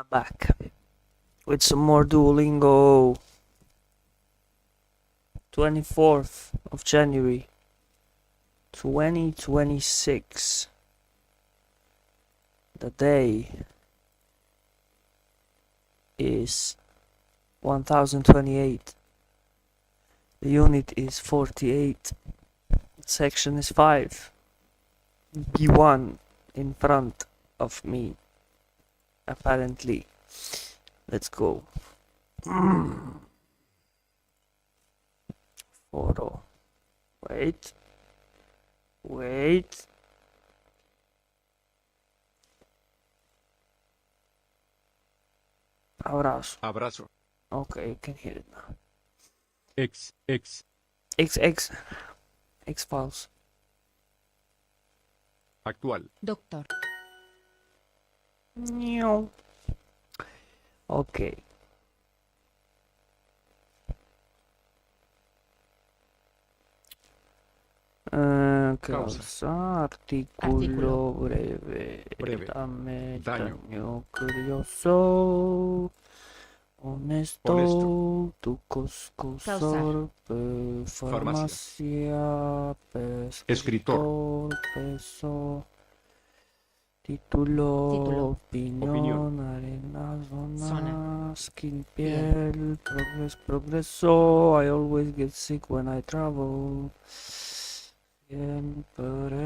Back with some more Duolingo. 24th of January 2026. The day is 1028. The unit is 48. Section is 5. B1 in front of me. Apparently. Let's go. Photo. Wait. Abrazo. Okay, you can hear it now. X X-Files. actual. Doctor. Okay. Causa, artículo breve. Dame daño curioso. Honesto. Tu cursor. Farmacia. Escritor. Peso. Título. Opinión. Arena. Zona. Skin. Piel. Progreso. I always get sick when I travel. Siempre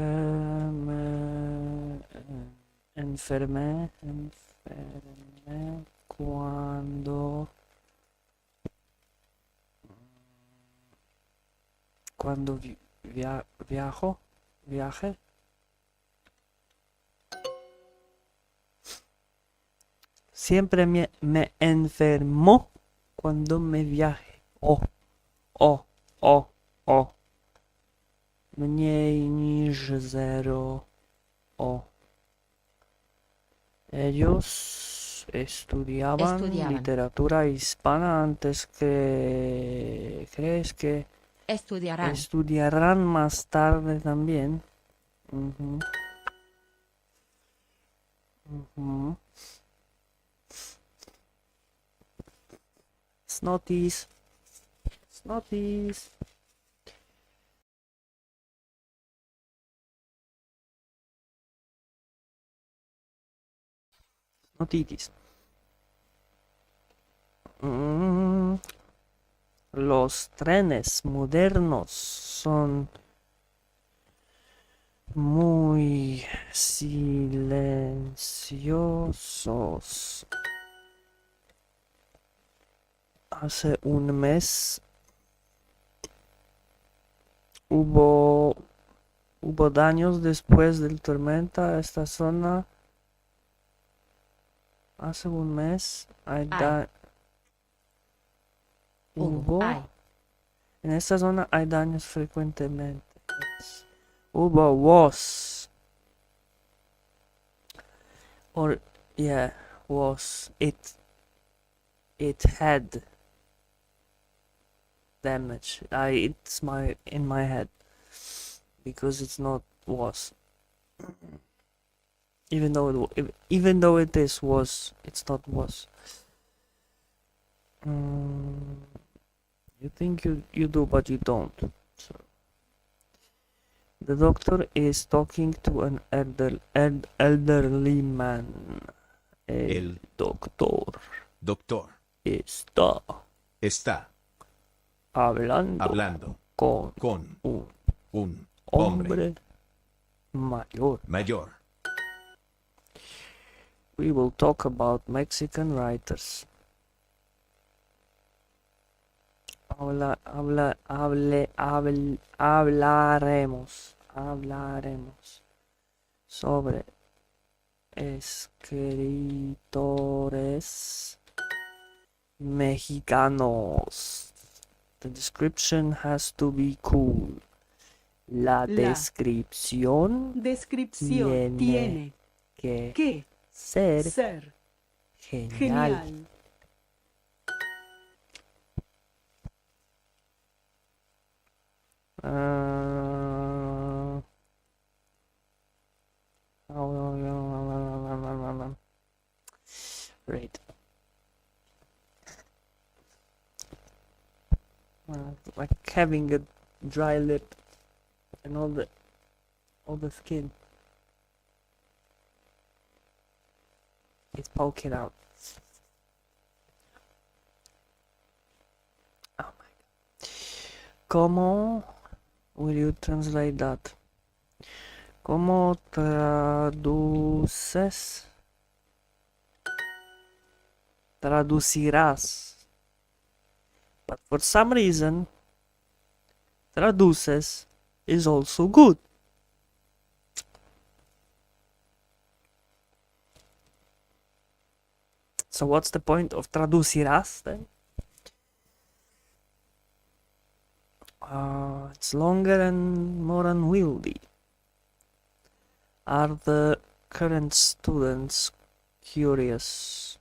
me enfermé cuando viaje. Siempre me enfermo cuando me viaje. Mniej niż 0. Ellos estudiaban literatura hispana antes que... ¿Crees que estudiarán más tarde también? Snotties. Notitis. Los trenes modernos son muy silenciosos. Hace un mes hubo daños después del tormenta. Esta zona. Hace un mes en esta zona hay daños frecuentemente. Was. Or yeah, was. It had damage. It's in my head because it's not was. Even though it is was, it's not was. You think you do, but you don't. So the doctor is talking to an elderly man. El doctor está hablando con un hombre mayor. We will talk about Mexican writers. Hablaremos sobre escritores mexicanos. The description has to be cool. La descripción tiene que ser genial. Right. Like having a dry lip and all the skin is poking out. Oh my god. ¿Cómo will you translate that? ¿Cómo traduces? Traducirás. But for some reason, traduces is also good. So what's the point of traducirás then? It's longer and more unwieldy. Are the current students curious?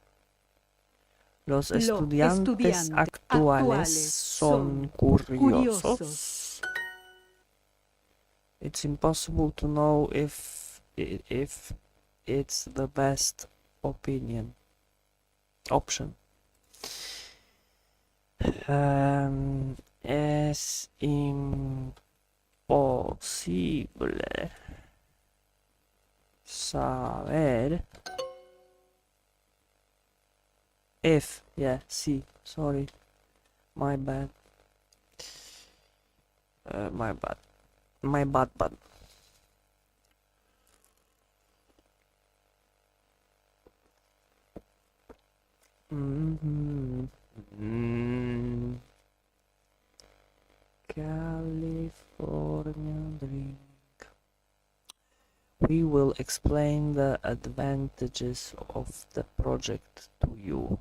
Los estudiantes actuales son curiosos. It's impossible to know if it's the best option. Es imposible saber if, yeah, sí, sorry, my bad, my bad. California drink. We will explain the advantages of the project to you.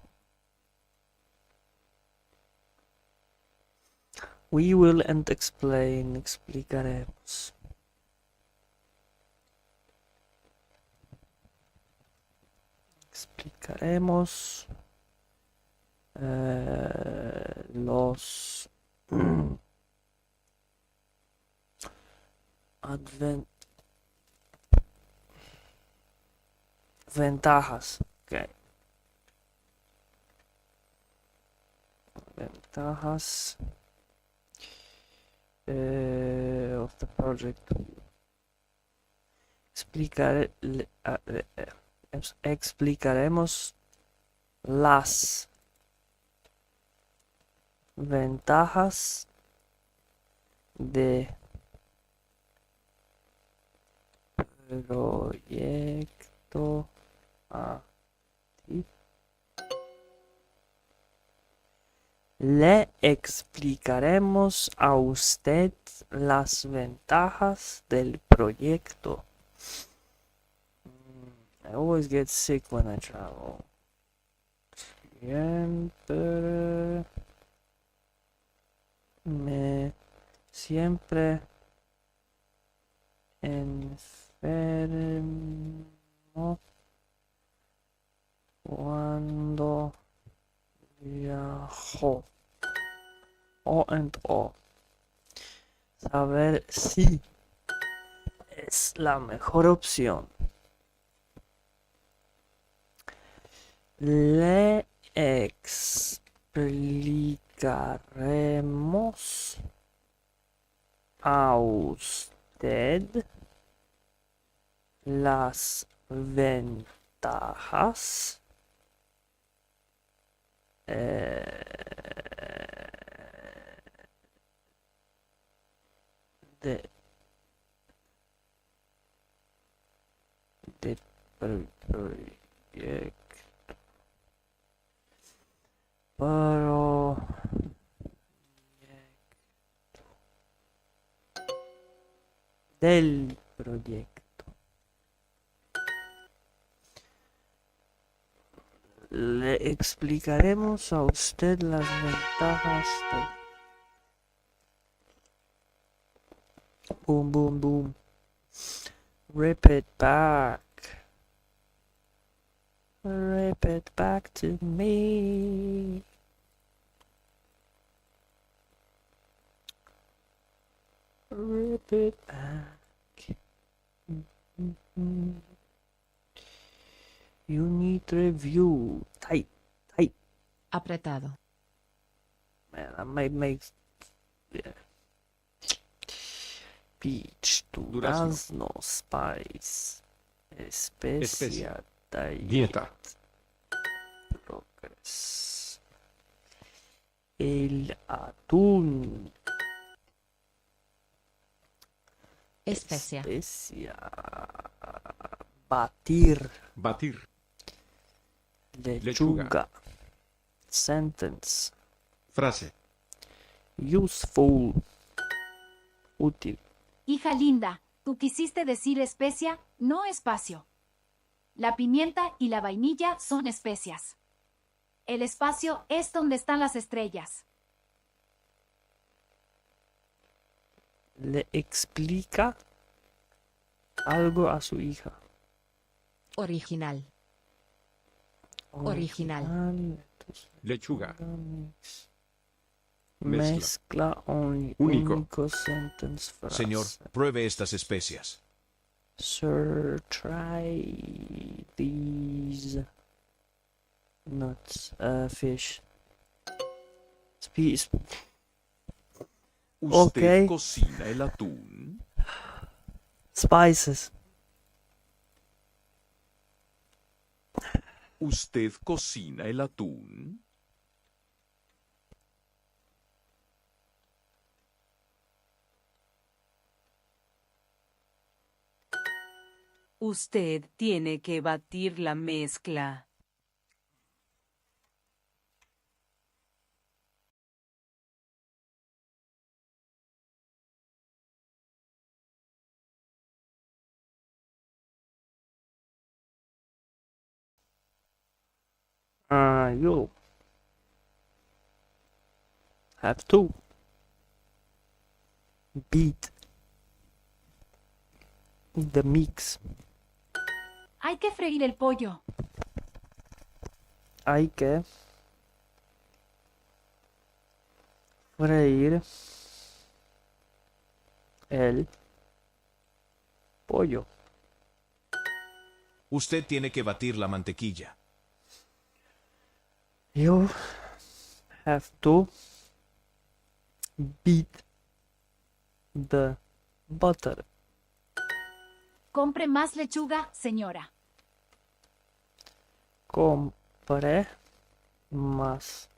We will and explain, explicaremos. Explicaremos los ventajas. Okay. Ventajas of the project. Explicaremos las ventajas de proyecto Le explicaremos a usted las ventajas del proyecto. I always get sick when I travel. Siempre enfermo cuando viajo. O and O. Saber si es la mejor opción. Le explicaremos a usted las ventajas de proyecto. Del proyecto. Le explicaremos a usted las ventajas de... Boom, boom, boom. Rip it back. Rip it back to me. Rip it back. Unit review. Tight. Apretado. Man, that might make Yeah. Peach, Durazno. durazno, spice, Especia. especia, diet, Dieta. progress. El atún, Especia. especia, batir, Batir. lechuga, sentence, Frase. useful, útil, Hija linda, tú quisiste decir especia, no espacio. La pimienta y la vainilla son especias. El espacio es donde están las estrellas. le explica algo a su hija. Original. Original. Entonces, Lechuga. mix. Mezcla. Mezcla Único. único sentence frase. Señor, pruebe estas especias. Sir, try these nuts, fish. ¿Usted Ok. cocina el atún? Spices. ¿Usted cocina el atún? Usted tiene que batir la mezcla. You have to beat the mix. Hay que freír el pollo. Hay que freír el pollo. Usted tiene que batir la mantequilla. You have to beat the butter. Compre más lechuga, señora. Compre más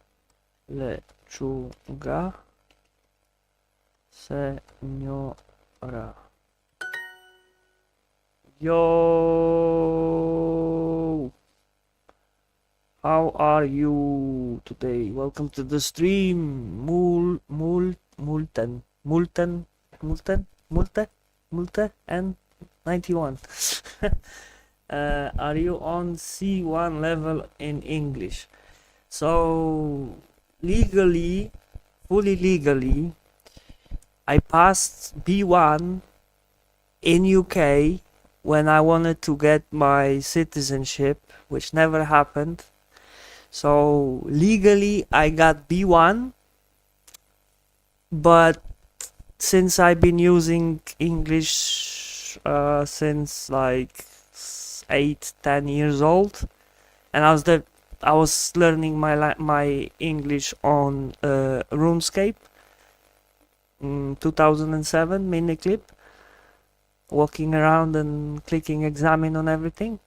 lechuga, señora. Yo, how are you today? Welcome to the stream. Multen, and 91. Are you on C1 level in English? So legally, fully legally, I passed B1 in UK when I wanted to get my citizenship, which never happened. So legally I got B1, but since I've been using English since like 8-10 years old, and I was learning my English on RuneScape in 2007 miniclip, walking around and clicking examine on everything.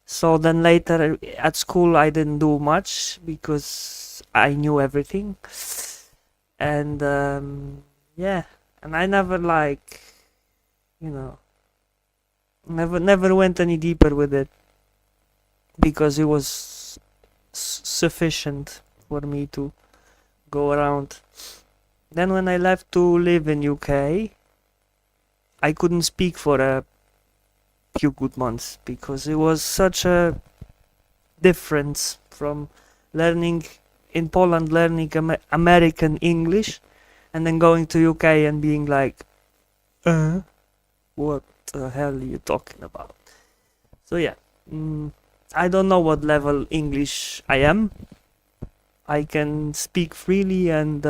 So then later at school I didn't do much because I knew everything, and yeah, and I never never went any deeper with it because it was sufficient for me to go around. Then when I left to live in UK, I couldn't speak for a few good months because it was such a difference from learning in Poland, learning American English, and then going to UK and being like, what the hell are you talking about? So yeah, I don't know what level English I am. I can speak freely and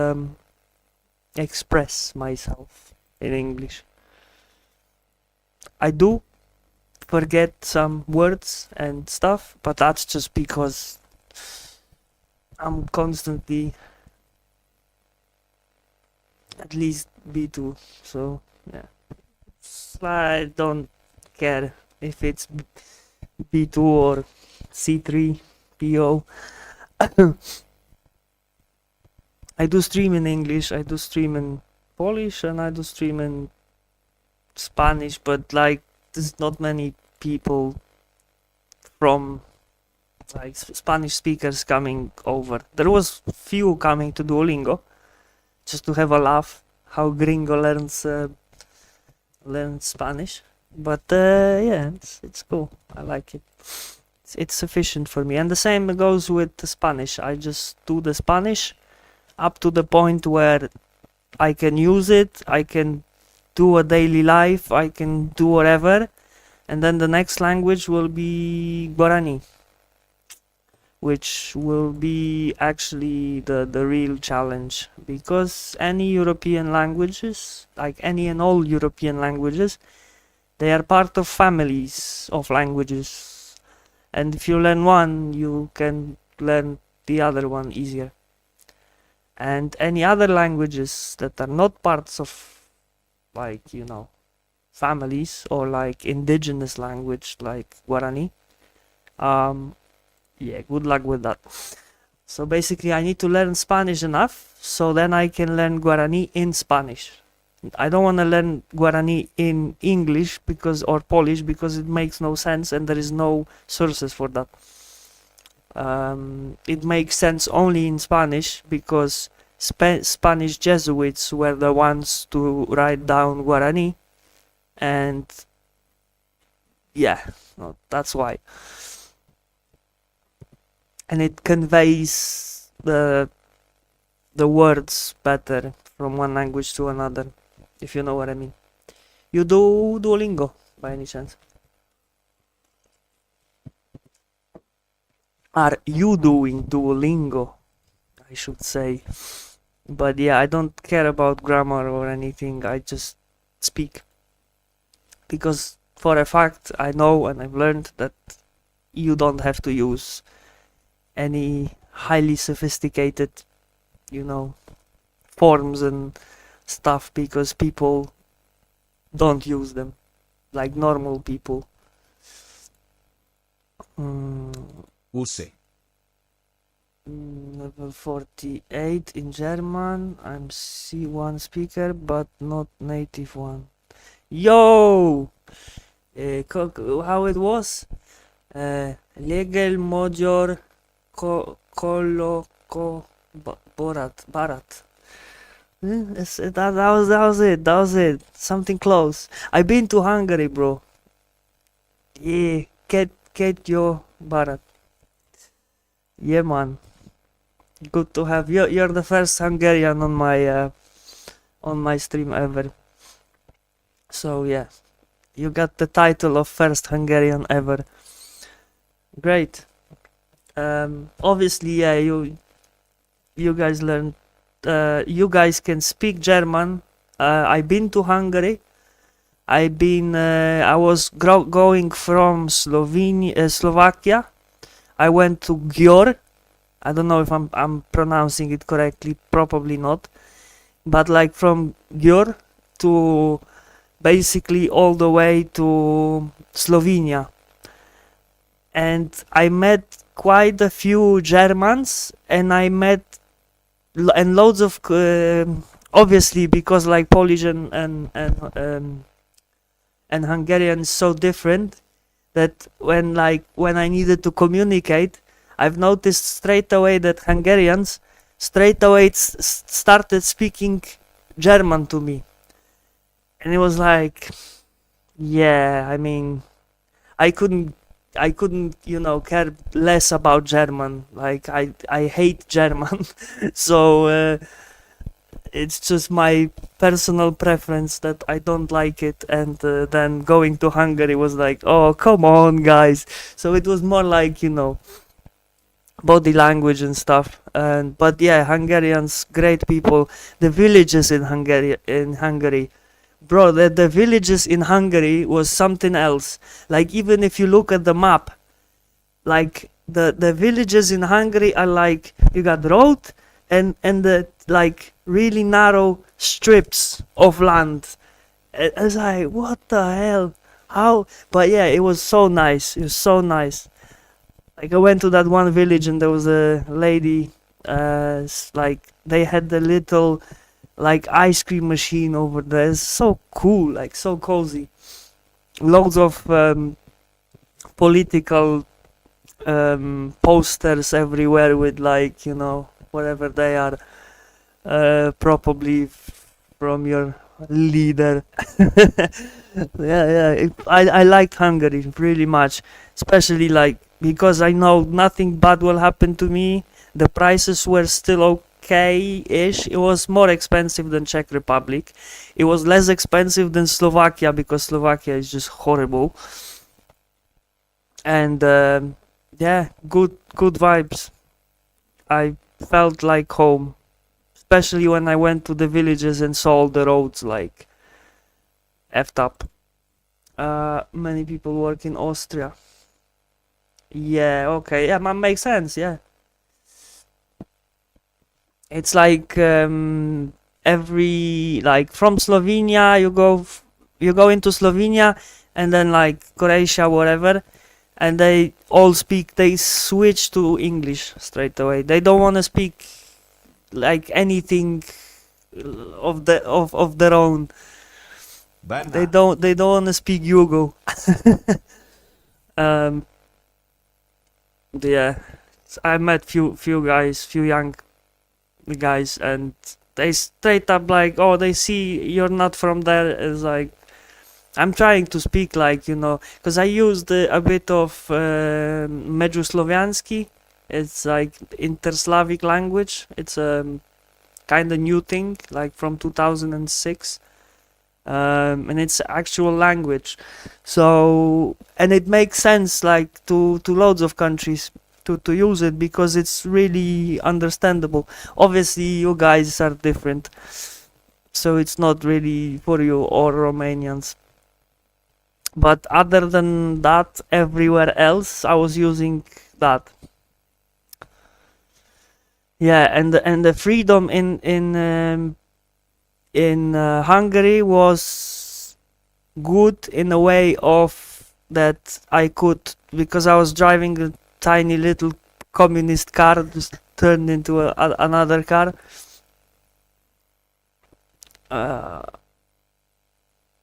express myself in English. I do forget some words and stuff, but that's just because I'm constantly at least B2. So yeah, I don't care if it's B2 or C3, PO. I do stream in English, I do stream in Polish, and I do stream in Spanish, but like there's not many people from like Spanish speakers coming over. There was few coming to Duolingo just to have a laugh how Gringo learns Spanish. But yeah, it's cool. I like it. It's sufficient for me. And the same goes with the Spanish. I just do the Spanish up to the point where I can use it. I can do a daily life. I can do whatever. And then the next language will be Guarani, which will be actually the real challenge, because any European languages, like any and all European languages, they are part of families of languages, and if you learn one, you can learn the other one easier. And any other languages that are not parts of, like, you know, families, or like indigenous language like Guarani, yeah, good luck with that. So basically I need to learn Spanish enough so then I can learn Guarani in Spanish. I don't want to learn Guarani in English because, or Polish, because it makes no sense and there is no sources for that. It makes sense only in Spanish because Spanish Jesuits were the ones to write down Guarani, and yeah, no, that's why. And it conveys the words better from one language to another, if you know what I mean. You do Duolingo by any chance? Are you doing Duolingo? I should say. But yeah, I don't care about grammar or anything. I just speak. Because for a fact, I know and I've learned that you don't have to use any highly sophisticated, you know, forms and stuff, because people don't use them like normal people. Use. Level 48 in German. I'm C1 speaker but not native one. Yo! How it was? Legal Major Koloko Barat. That was it. Something close. I've been to Hungary, bro. Yeah, get your Barat. Yeah, man. Good to have you. You're the first Hungarian on my stream ever. So yeah, you got the title of first Hungarian ever. Great. Obviously, yeah, you guys learned. You guys can speak German. I've been to Hungary. I was going from Slovakia. I went to Győr. I don't know if I'm pronouncing it correctly. Probably not. But like from Győr to basically all the way to Slovenia. And I met quite a few Germans, and I met and loads of obviously, because like Polish and Hungarian is so different, that when I needed to communicate, I've noticed straight away that Hungarians straight away started speaking German to me, and it was like, yeah, I mean, I couldn't, you know, care less about German. Like I hate German, so it's just my personal preference that I don't like it. And then going to Hungary was like, oh, come on, guys. So it was more like, you know, body language and stuff. But yeah, Hungarians, great people. The villages in Hungary. Bro, the villages in Hungary was something else. Like, even if you look at the map, like the villages in Hungary are like, you got road, and the like really narrow strips of land. I was like, what the hell? How? But yeah, it was so nice. It was so nice. Like I went to that one village and there was a lady, like they had the little like ice cream machine over there. It's so cool, like so cozy. Loads of political posters everywhere with like, you know, whatever they are, probably from your leader. Yeah. I liked Hungary really much, especially like because I know nothing bad will happen to me. The prices were still okay-ish. It was more expensive than Czech Republic. It was less expensive than Slovakia because Slovakia is just horrible. And yeah, good vibes. I felt like home, especially when I went to the villages and saw all the roads like effed up. Many people work in Austria. Yeah, okay, yeah, makes sense. Yeah, it's like every like from Slovenia you go into Slovenia and then like Croatia whatever, and they switch to English straight away. They don't want to speak like anything of their own. They don't want to speak Yugo. um yeah, I met few young guys, and they straight up like, oh, they see you're not from there. It's like I'm trying to speak like, you know, because I used a bit of Medjuslovianski. It's like inter-Slavic language. It's a kind of new thing, like from 2006. And it's actual language, so and it makes sense like to loads of countries to use it because it's really understandable. Obviously you guys are different, so it's not really for you or Romanians, but other than that everywhere else I was using that. Yeah, and the freedom in Hungary was good in a way of that I could, because I was driving a tiny little communist car, just turned into another car.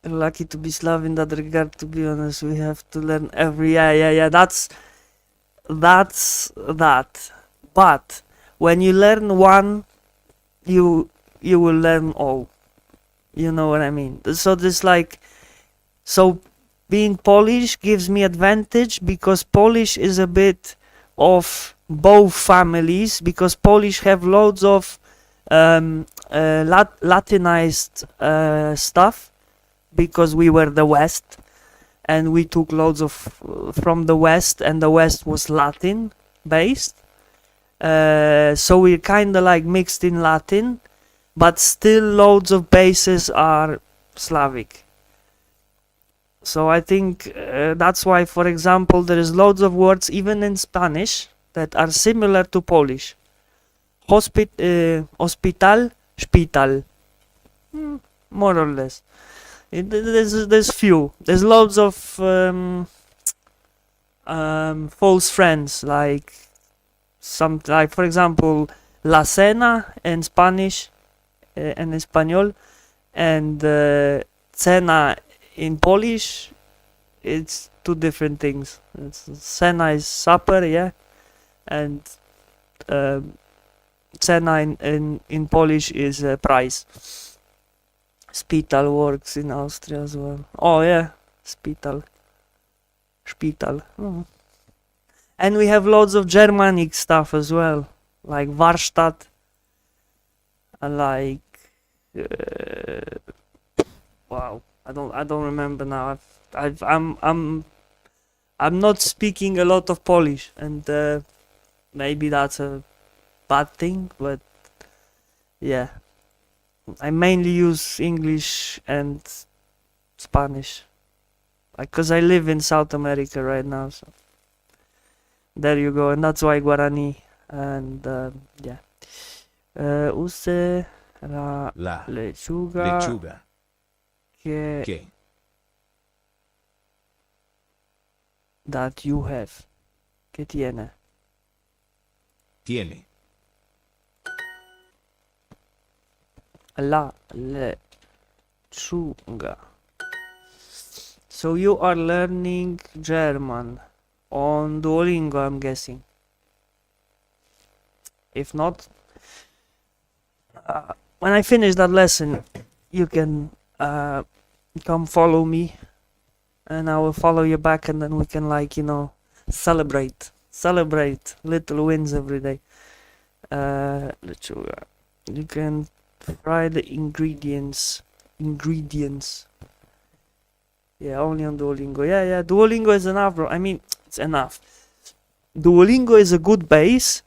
Lucky to be Slav in that regard, to be honest. We have to learn every yeah. That's that. But when you learn one, you will learn all. You know what I mean? So this like, so being Polish gives me advantage because Polish is a bit of both families, because Polish have loads of Latinized stuff, because we were the West and we took loads of from the West, and the West was Latin based. So we're kind of like mixed in Latin, but still loads of bases are Slavic. So I think that's why, for example, there is loads of words even in Spanish that are similar to Polish. Hospital, spital, more or less. There's few. There's loads of false friends, like for example, la cena in Spanish en español, and cena in Polish, it's two different things. Cena is supper, yeah, and cena in Polish is price. Spital works in Austria as well. Oh yeah, spital. Oh. And we have loads of Germanic stuff as well, like Warstadt, like wow, I don't remember now. I'm not speaking a lot of Polish, and maybe that's a bad thing, but yeah, I mainly use English and Spanish, like, cause I live in South America right now, so there you go, and that's why Guarani, and yeah. Use la La lechuga lechuga que que that you have. Que tiene. tiene. La lechuga. So you are learning German on Duolingo, I'm guessing. If not, when I finish that lesson, you can come follow me, and I will follow you back, and then we can, like, celebrate little wins every day. Lechuga. You can fry the ingredients. Yeah, only on Duolingo. Yeah, Duolingo is enough, bro. I mean, it's enough. Duolingo is a good base.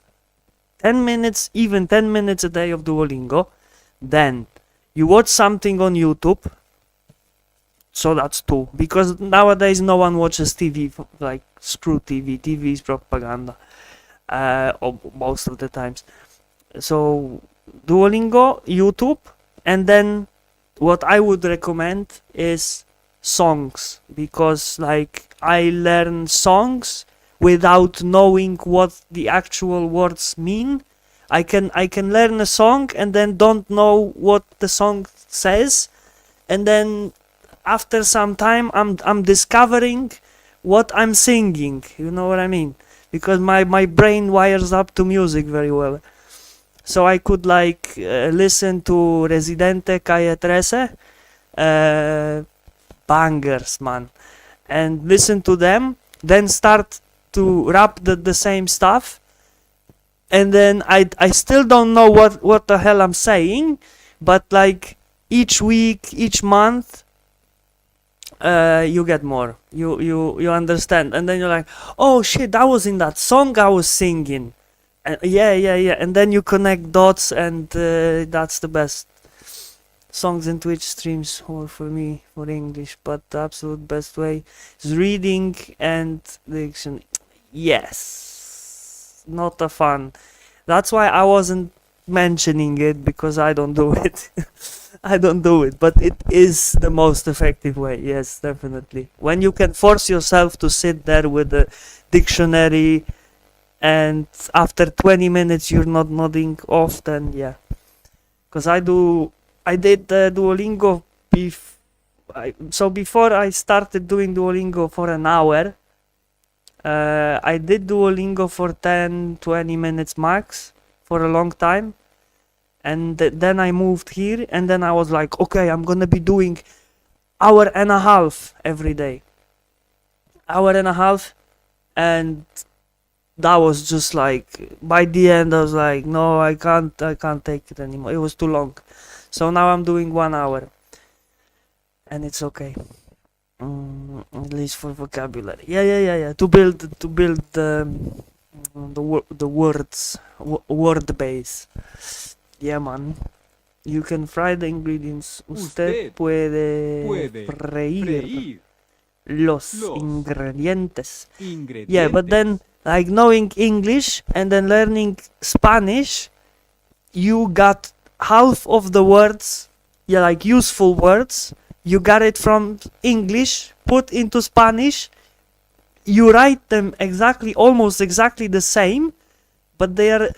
10 minutes, even 10 minutes a day of Duolingo. Then you watch something on YouTube. So that's two. Because nowadays no one watches TV. Like, screw TV. TV is propaganda. Most of the times. So Duolingo, YouTube, and then what I would recommend is songs, because like I learn songs without knowing what the actual words mean. I can learn a song and then don't know what the song says, and then after some time I'm discovering what I'm singing. You know what I mean? Because my brain wires up to music very well. So I could like listen to Residente Calle 13, bangers, man, and listen to them, then start to rap the same stuff, and then I still don't know what the hell I'm saying, but like each week, each month, you get more, you understand, and then you're like, oh shit, that was in that song I was singing. Yeah, and then you connect dots, and that's the best. Songs and Twitch streams for me, for English, but the absolute best way is reading and diction. Yes, not a fun. That's why I wasn't mentioning it, because I don't do it. I don't do it, but it is the most effective way. Yes, definitely. When you can force yourself to sit there with a dictionary, and after 20 minutes you're not nodding off, then yeah. Because I did Duolingo so before I started doing Duolingo for an hour, I did Duolingo for 10-20 minutes max for a long time, and then I moved here, and then I was like, okay, I'm gonna be doing hour and a half every day, and that was just like, by the end I was like, no, I can't take it anymore. It was too long. So now I'm doing 1 hour, and it's okay. At least for vocabulary. Yeah. To build the words, word base. Yeah, man. You can fry the ingredients. Usted puede freír los ingredientes. Yeah, but then like knowing English and then learning Spanish, you got half of the words, yeah, like useful words, you got it from English, put into Spanish, you write them almost exactly the same, but they are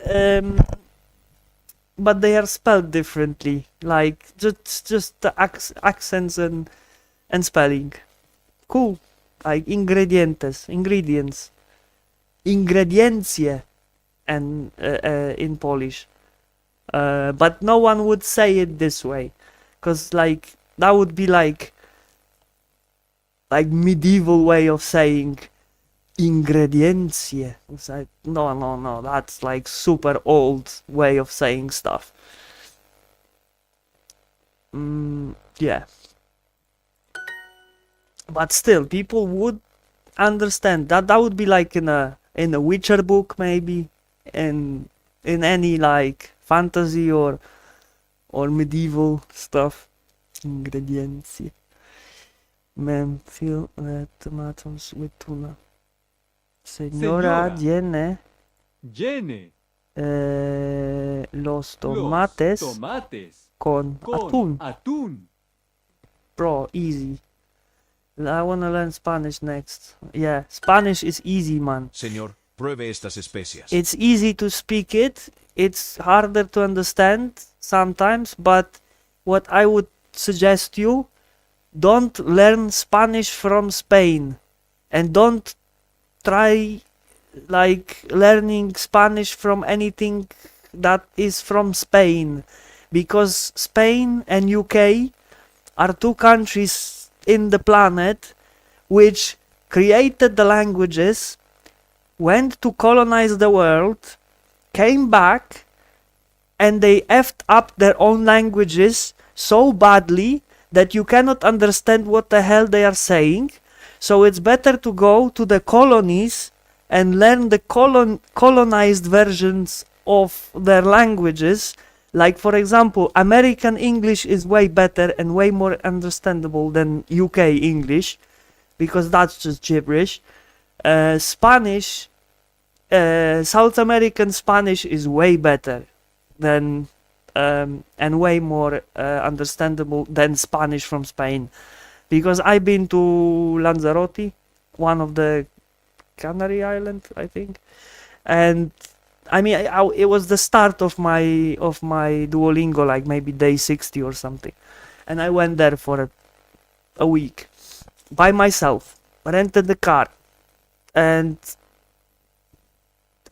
spelled differently, like just the accents and spelling. Cool. Like ingredients, ingrediencie, and in Polish. But no one would say it this way, because like that would be like medieval way of saying ingrediencie. It's like no, that's like super old way of saying stuff. Yeah, but still people would understand that. That would be like in a Witcher book, maybe, in any like fantasy or medieval stuff. Ingredients. Man, fill tomatoes with tuna. Señora, Señora. tiene Llene Los Los tomates tomates con con atún. atún. Bro, easy. I wanna learn Spanish next. Yeah, Spanish is easy, man. Señor, pruebe estas especias. It's easy to speak it. It's harder to understand sometimes, but what I would suggest you, don't learn Spanish from Spain, and don't try like learning Spanish from anything that is from Spain, because Spain and UK are two countries in the planet which created the languages, went to colonize the world, came back, and they effed up their own languages so badly that you cannot understand what the hell they are saying. So it's better to go to the colonies and learn the colonized versions of their languages. Like, for example, American English is way better and way more understandable than UK English, because that's just gibberish. Spanish, South American Spanish is way better than and way more understandable than Spanish from Spain, because I've been to Lanzarote, one of the Canary Island, I think, and I mean, it was the start of my Duolingo, like maybe day 60 or something, and I went there for a week by myself, rented the car, and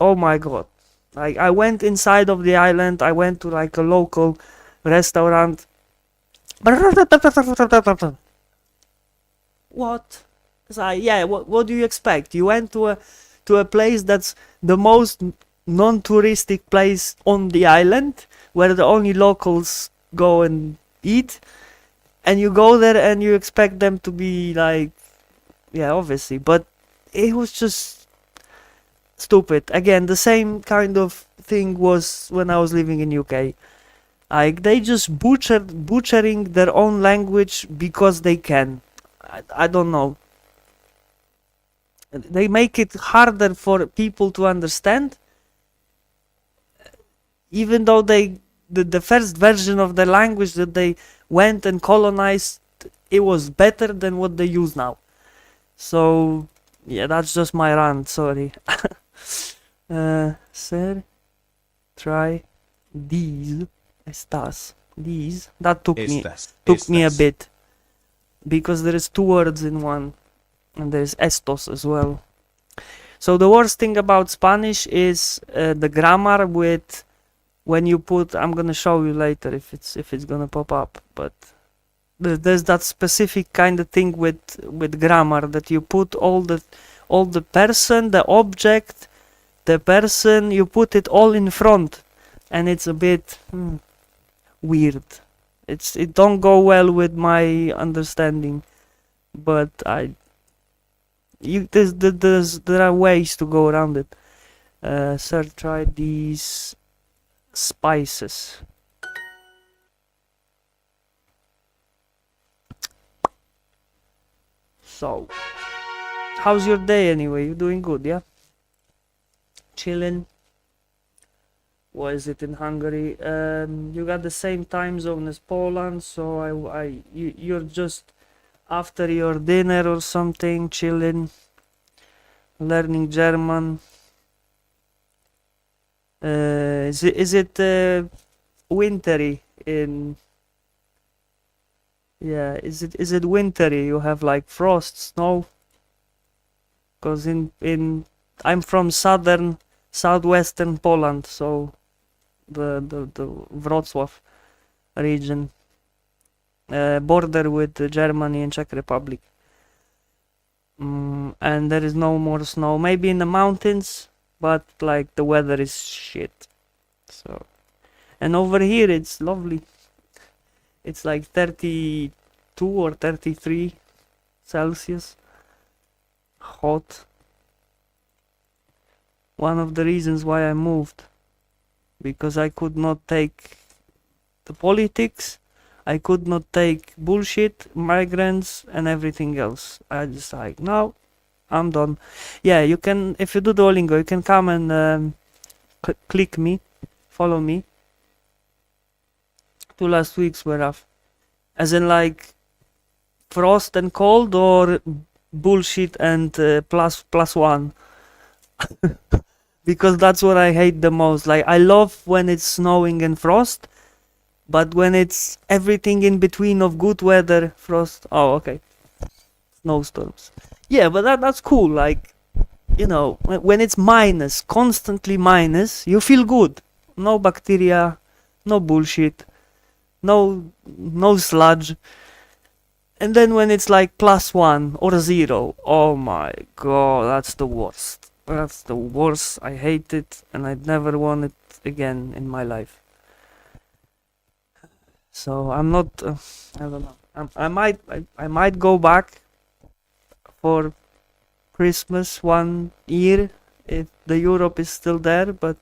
oh my god, like I went inside of the island, I went to like a local restaurant. What? So, yeah, what do you expect? You went to a place that's the most non-touristic place on the island, where the only locals go and eat, and you go there and you expect them to be like, yeah, obviously, but it was just stupid. Again, the same kind of thing was when I was living in UK. Like, they just butchering their own language because they can. I don't know. They make it harder for people to understand, even though the first version of the language that they went and colonized, it was better than what they use now. So yeah, that's just my rant, sorry. Sir, try these. These. That took me a bit, because there is two words in one, and there's estos as well. So the worst thing about Spanish is the grammar with when you put. I'm gonna show you later if it's gonna pop up, but there's that specific kind of thing with grammar that you put all the person, the object, the person, you put it all in front, and it's a bit weird. It don't go well with my understanding, but there are ways to go around it. Sir, try these spices. So, how's your day anyway? You doing good, yeah? Chilling. What is it in Hungary? You got the same time zone as Poland, so you're just after your dinner or something, chilling, learning German. Is it wintry in? Yeah, is it wintry? You have like frost, snow? Cause in I'm from southwestern Poland, so the Wrocław region, border with Germany and Czech Republic. And there is no more snow. Maybe in the mountains, but like the weather is shit. So, and over here it's lovely. It's like 32 or 33 Celsius. Hot. One of the reasons why I moved, because I could not take the politics, I could not take bullshit, migrants, and everything else. I just like, no, I'm done. Yeah, you can, if you do Duolingo, you can come and click me, follow me. 2 last weeks were rough. As in like frost and cold, or bullshit and plus one. Because that's what I hate the most. Like, I love when it's snowing and frost, but when it's everything in between of good weather, frost. Oh, okay. Snowstorms. Yeah, but that's cool. Like, you know, when it's minus, constantly minus, you feel good. No bacteria, no bullshit, no sludge. And then when it's like +1 or 0, oh my god, that's the worst. That's the worst. I hate it, and I'd never want it again in my life. So I'm not. I don't know. I might go back for Christmas one year if the Europe is still there, but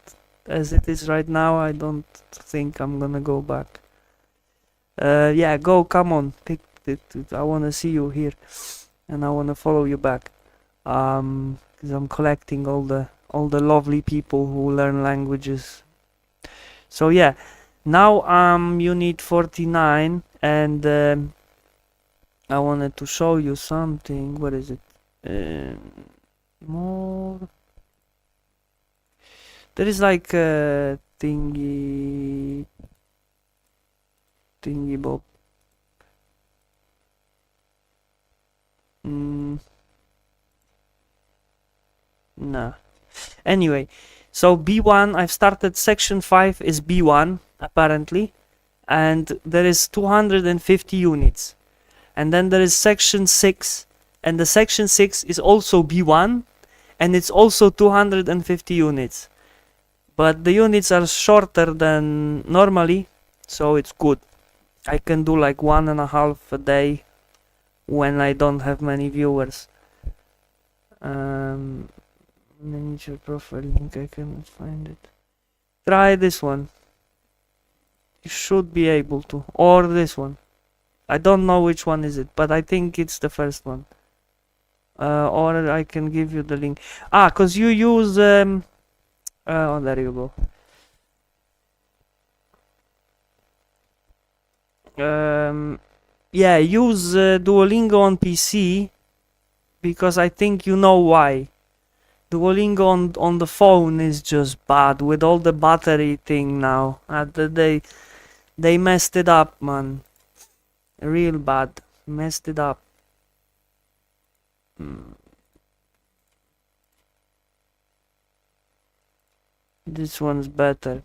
as it is right now, I don't think I'm gonna go back. Yeah, go. Come on, pick it. I wanna see you here, and I wanna follow you back. Because I'm collecting all the lovely people who learn languages. So yeah, now unit 49, and I wanted to show you something. What is it? More. There is like a thingy bob. Nah. Anyway, so B1, I've started section 5 is B1 apparently, and there is 250 units. And then there is section 6, and the section 6 is also B1, and it's also 250 units. But the units are shorter than normally, so it's good. I can do like 1.5 a day when I don't have many viewers. Manage your profile link, I cannot find it. Try this one. You should be able to. Or this one. I don't know which one is it, but I think it's the first one. Or I can give you the link. Ah, cause you use oh, there you go. Yeah, use Duolingo on PC, because I think you know why. Duolingo on the phone is just bad with all the battery thing now. They messed it up, man. Real bad. Messed it up. This one's better.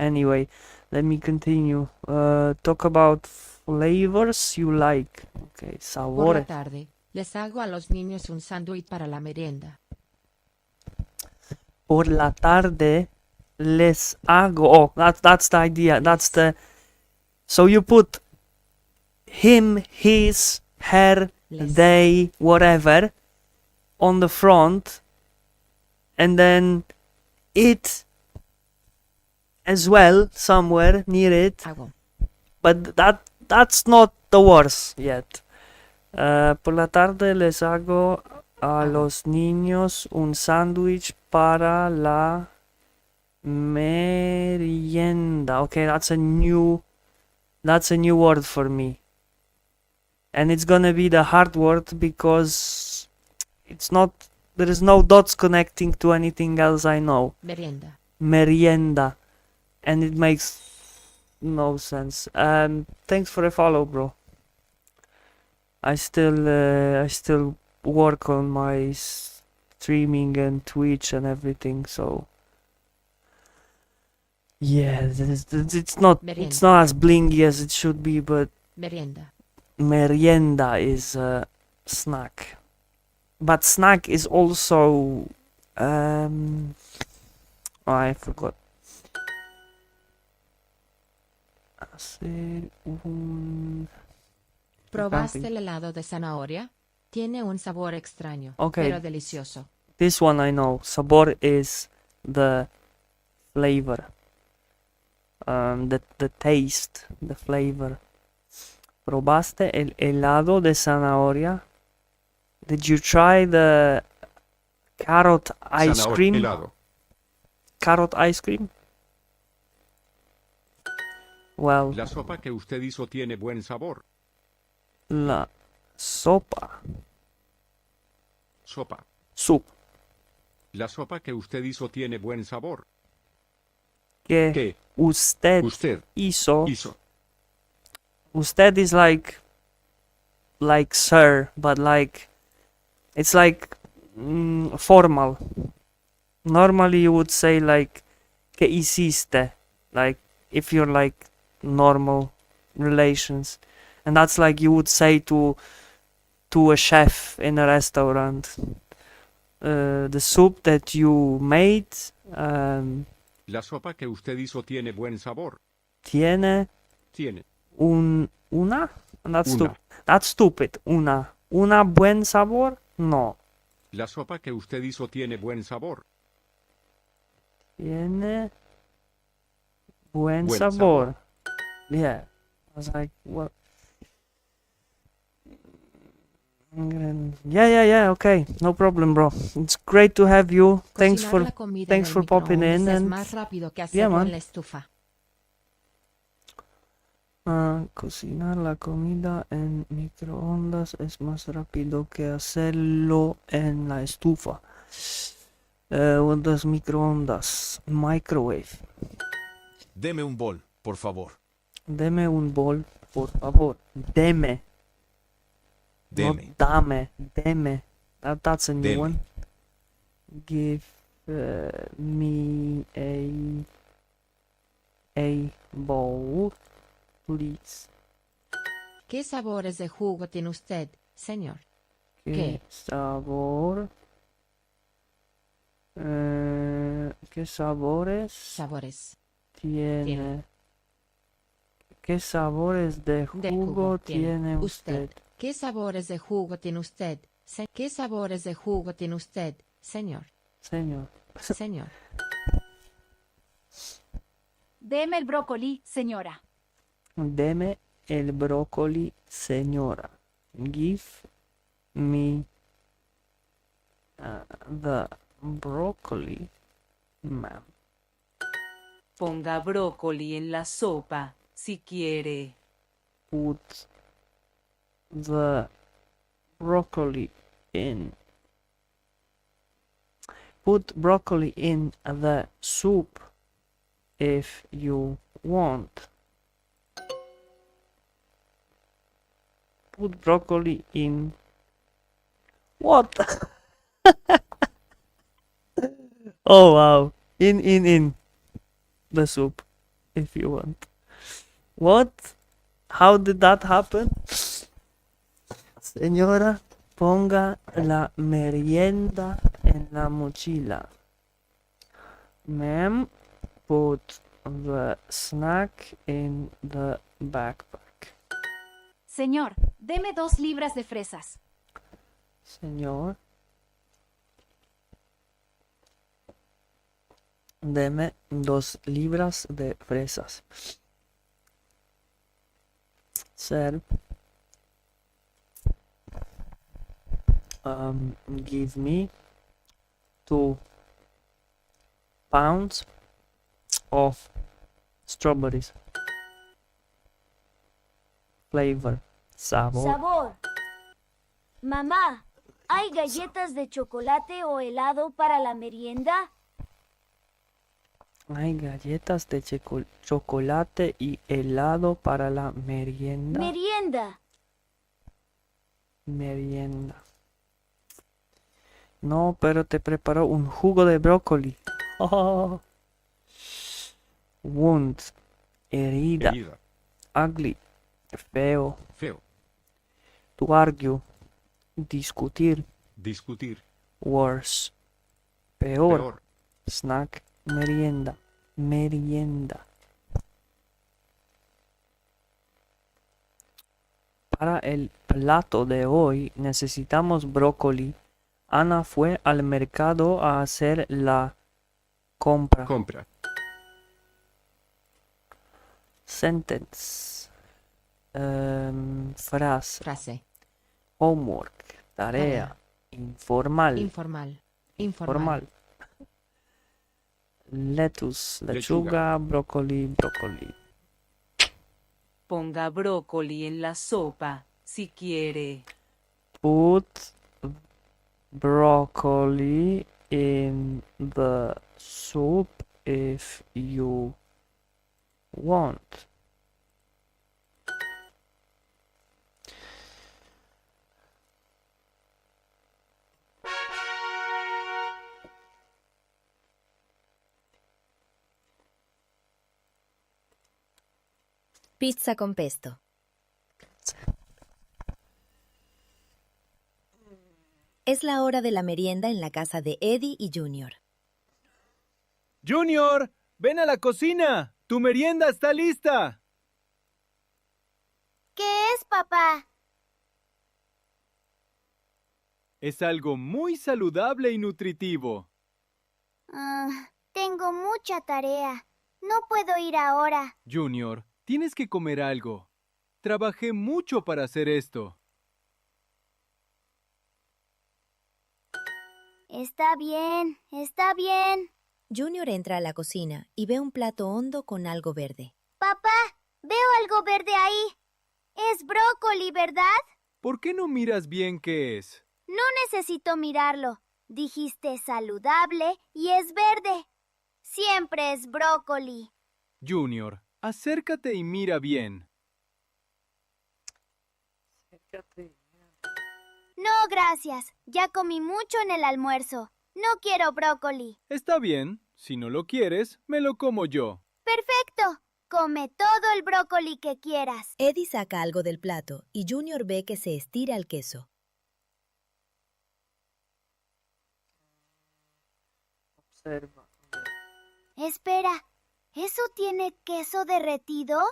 Anyway, let me continue. Talk about flavors you like. Okay, Por la sabores. tarde, les hago a los niños un sándwich para la merienda. Por la tarde les hago. Oh, that's the idea. That's the. So you put him, his, her, Les. they, whatever on the front, and then it as well somewhere near it. Hago. But that's not the worst yet. Por la tarde les hago a los niños un sándwich para la merienda. Okay, that's a new word for me. And it's gonna be the hard word because it's not, there is no dots connecting to anything else I know. Merienda. Merienda. And it makes no sense. Thanks for a follow, bro. I still work on my streaming and Twitch and everything, so yeah, it's not as blingy as it should be, but Merienda. merienda is a snack. But snack is also I forgot. Hacer un... ¿Probaste el helado de zanahoria? Tiene un sabor extraño, Okay. pero delicioso. This one I know. Sabor is the flavor. The taste, the flavor. ¿Probaste el helado de zanahoria? Did you try the carrot ice Zanahoria, cream? helado. carrot ice cream? Well, La sopa que usted hizo tiene buen sabor. la sopa, Sopa. soup, La sopa que usted hizo tiene buen sabor. que ¿Qué? usted Usted hizo. hizo. Usted is like sir, but like it's like formal. Normally you would say like que hiciste, like if you're like normal relations, and that's like you would say to a chef in a restaurant. The soup that you made La sopa que usted hizo tiene buen sabor. tiene Tiene. una. That's Una. that's stupid. Una buen sabor? No. La sopa que usted hizo tiene buen sabor. Tiene buen Buen sabor. Yeah. I was like, what? Yeah, okay. No problem, bro. It's great to have you. Thanks Cocinar for la comida thanks en el for popping in microondas es and más rápido que yeah, hacerlo man. en la estufa. Cocinar la comida en microondas es más rápido que hacerlo en la estufa. What does microondas? Microwave. Deme un bol, por favor. Deme un bol, por favor. Deme. Deme. Not dame. Deme. That's a new Deme. one. Give me a bowl, please. ¿Qué sabores de jugo tiene usted, señor? ¿Qué ¿Qué? sabor? ¿Qué sabores Sabores tiene? ¿Qué sabores de de jugo tiene usted? usted? ¿Qué sabores de jugo tiene usted? ¿Qué sabores de jugo tiene usted, señor? Señor. Señor. Deme el brócoli, señora. Deme el brócoli, señora. Give me the broccoli, ma'am. Ponga brócoli en la sopa, si quiere. Put the broccoli in. Put broccoli in the soup if you want. Put broccoli in. What? Oh wow. In the soup if you want. What? How did that happen? Señora, ponga la merienda en la mochila. Ma'am, put the snack in the backpack. Señor, deme 2 libras de fresas. Señor, deme 2 libras de fresas. Sir, give me 2 pounds of strawberries. Flavor, sabor. Sabor. Mamá, ¿hay galletas de chocolate o helado para la merienda? Hay galletas de chocolate y helado para la merienda. Merienda. Merienda. No, pero te preparó un jugo de brócoli. Oh. Wound. Herida. Herida. Ugly. Feo. Feo. To argue. Discutir. Discutir. Worse. Peor. Peor. Snack. Merienda. Merienda. Para el plato de hoy necesitamos brócoli. Ana fue al mercado a hacer la compra. Compra. Sentence. Frase. Frase. Homework. Tarea. Tarea. Informal. Informal. Formal. lettuce, lechuga, brócoli, brócoli. Ponga brócoli en la sopa, si quiere. Put broccoli in the soup if you want. Pizza con pesto. Es la hora de la merienda en la casa de Eddie y Junior. Junior, ven a la cocina. Tu merienda está lista. ¿Qué es, papá? Es algo muy saludable y nutritivo. Tengo mucha tarea. No puedo ir ahora. Junior, tienes que comer algo. Trabajé mucho para hacer esto. Está bien, está bien. Junior entra a la cocina y ve un plato hondo con algo verde. Papá, veo algo verde ahí. Es brócoli, ¿verdad? ¿Por qué no miras bien qué es? No necesito mirarlo. Dijiste saludable y es verde. Siempre es brócoli. Junior, acércate y mira bien. No, gracias. Ya comí mucho en el almuerzo. No quiero brócoli. Está bien. Si no lo quieres, me lo como yo. Perfecto. Come todo el brócoli que quieras. Eddie saca algo del plato y Junior ve que se estira el queso. Observa. Espera, ¿eso tiene queso derretido?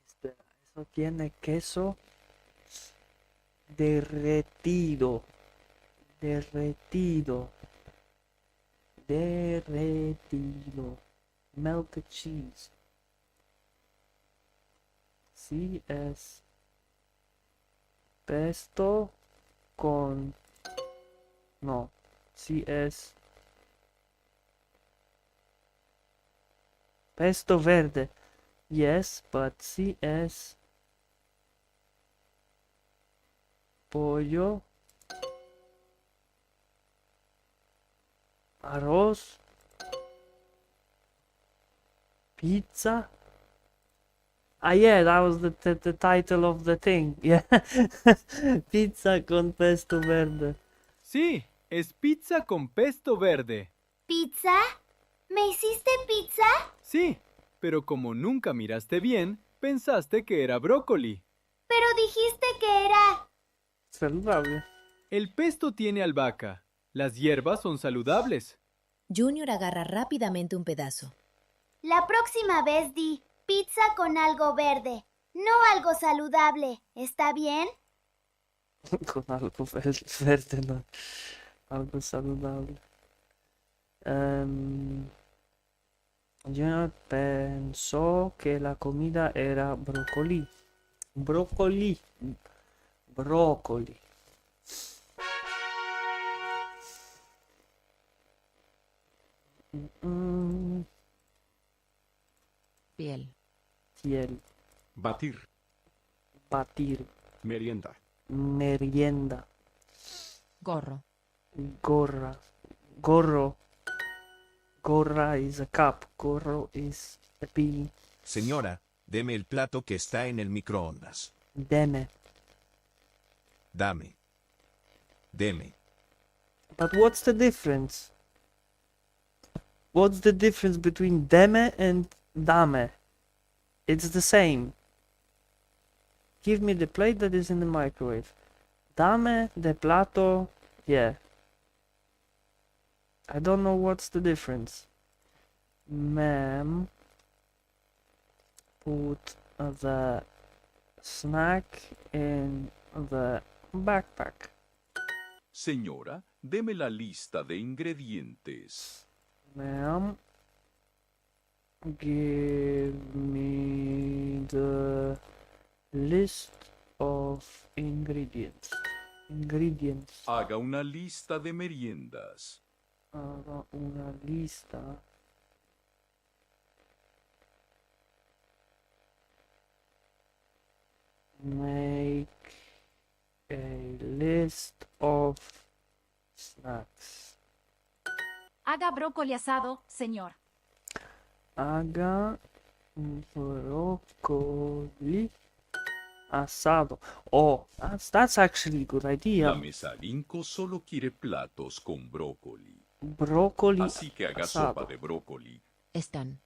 Espera, eso tiene queso derretido. Derretido. Derretido. Melted cheese. Sí, es pesto con... No, sí es pesto verde. Yes, but sí es pollo, arroz, pizza. Ah, yeah, that was the title of the thing. Yeah, pizza con pesto verde. Sí, es pizza con pesto verde. ¿Pizza? ¿Me hiciste pizza? Sí, pero como nunca miraste bien, pensaste que era brócoli. Pero dijiste que era... Saludable. El pesto tiene albahaca. Las hierbas son saludables. Junior agarra rápidamente un pedazo. La próxima vez di pizza con algo verde, no algo saludable. ¿Está bien? Con algo verde, no. Algo saludable. Junior pensó que la comida era brócoli. Brócoli. Brócoli. Piel. Piel. Batir. Batir. Merienda. Merienda. Gorro. Gorra. Gorro. Gorra is a cup. Gorro is a bean. Señora, deme el plato que está en el microondas. Deme. Dame. Deme. But what's the difference? What's the difference between deme and dame? It's the same. Give me the plate that is in the microwave. Dame the plato. Yeah. I don't know what's the difference. Ma'am, put the snack in the backpack. Señora, deme la lista de ingredientes. Ma'am, give me the list of ingredients. Ingredients. Haga una lista de meriendas. Haga una lista make a list of snacks. Haga brócoli asado, señor. Haga brócoli asado. Oh, that's actually a good idea. La mesa 5 solo quiere platos con brócoli. Brócoli Así que haga asado. sopa de brócoli. Están.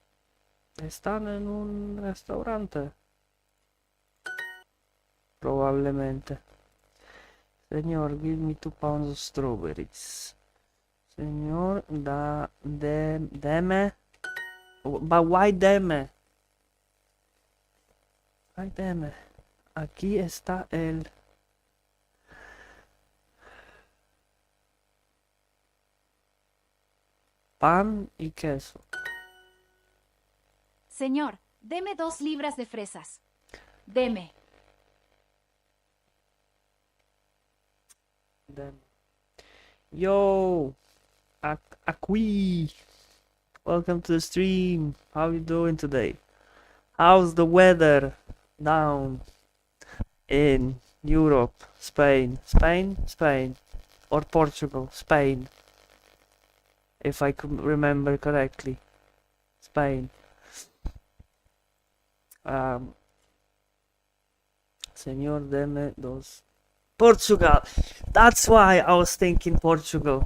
Están en un restaurante. Probablemente. Señor, give me 2 pounds of strawberries. Señor, deme. But why deme? Why deme? Aquí está el... pan y queso. Señor, deme 2 libras de fresas. Deme. Deme. Yo, Akwi. Welcome to the stream. How you doing today? How's the weather down in Europe? Spain, or Portugal? Spain, if I could remember correctly. Spain. Señor, deme 2. Portugal. That's why I was thinking Portugal.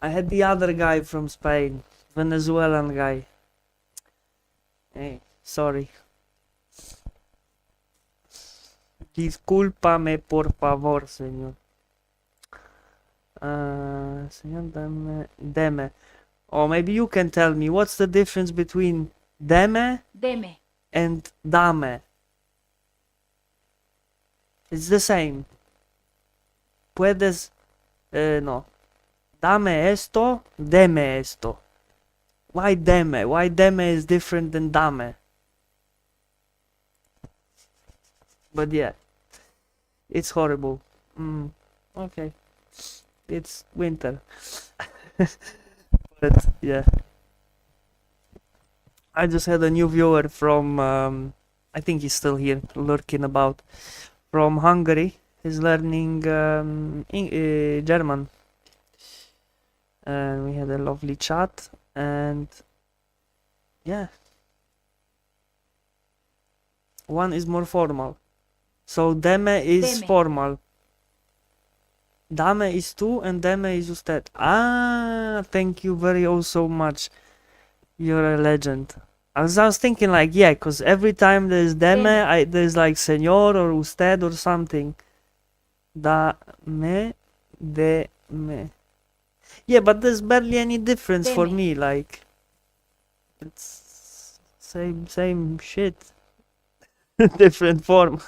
I had the other guy from Spain, Venezuelan guy. Hey, sorry. Discúlpame, por favor, señor. Señor, deme. Or maybe you can tell me what's the difference between deme Deme. and dame. It's the same. Puedes... no. Dame esto, deme esto. Why deme? Why deme is different than dame? But yeah. It's horrible. Okay. It's winter. But yeah. I just had a new viewer from... I think he's still here, lurking about. From Hungary. He's learning German. And we had a lovely chat. And yeah. One is more formal. So deme is Deme. formal. Dame is tú and deme is usted. Ah, thank you very so much. You're a legend. I was thinking like, yeah, because every time there's deme, there's like señor or usted or something. Dame, deme. Yeah, but there's barely any difference for Deme. me. Like, it's same shit. Different form.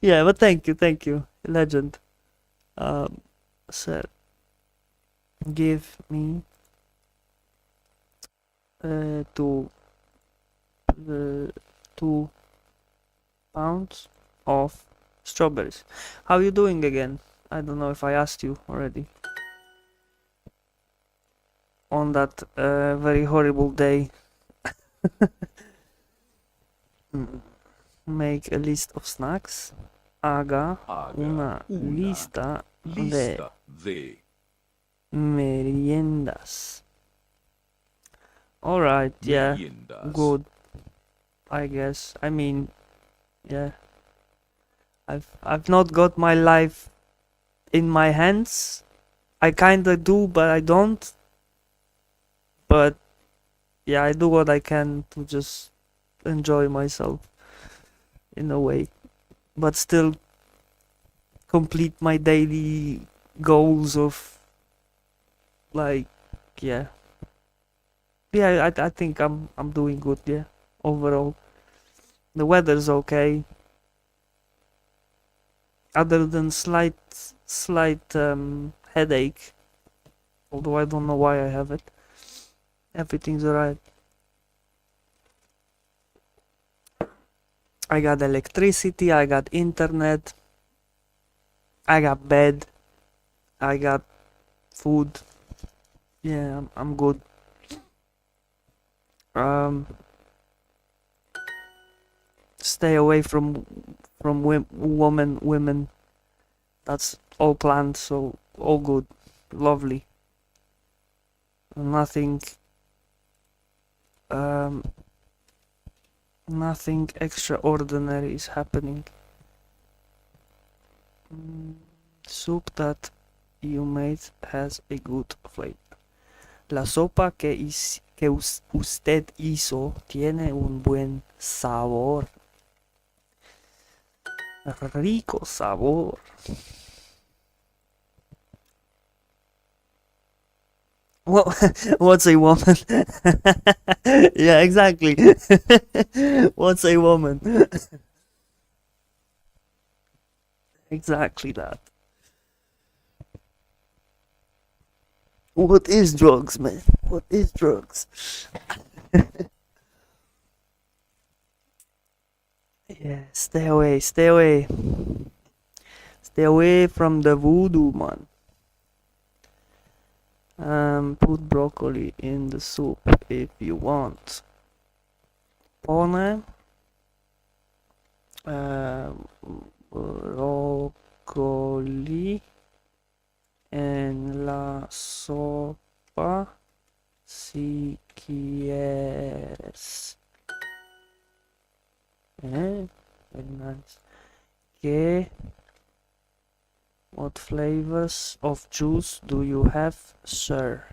Yeah, but thank you, legend. Sir, give me 2 pounds of strawberries. How you doing again? I don't know if I asked you already. On that very horrible day. Make a list of snacks. Haga una lista de Lista de meriendas. Alright, yeah, meriendas. good. I guess. I mean, yeah. I've not got my life in my hands. I kinda do, but I don't. But yeah, I do what I can to just enjoy myself in a way, but still complete my daily goals of like, yeah, I think I'm doing good, yeah, overall. The weather's okay, other than slight headache, although I don't know why I have it. Everything's alright. I got electricity, I got internet, I got bed, I got food, Yeah, I'm good. Um, stay away from women. That's all planned, so all good, lovely. Nothing, um, nothing extraordinary is happening. Soup that you made has a good flavor. La sopa que usted hizo tiene un buen sabor. Rico sabor. What, what's a woman? Yeah, exactly. What's a woman? Exactly that. What is drugs, man? What is drugs? Yeah, stay away, stay away. Stay away from the voodoo, man. Put broccoli in the soup if you want. Pone broccoli en la sopa si quieres. Very nice. What flavors of juice do you have, sir?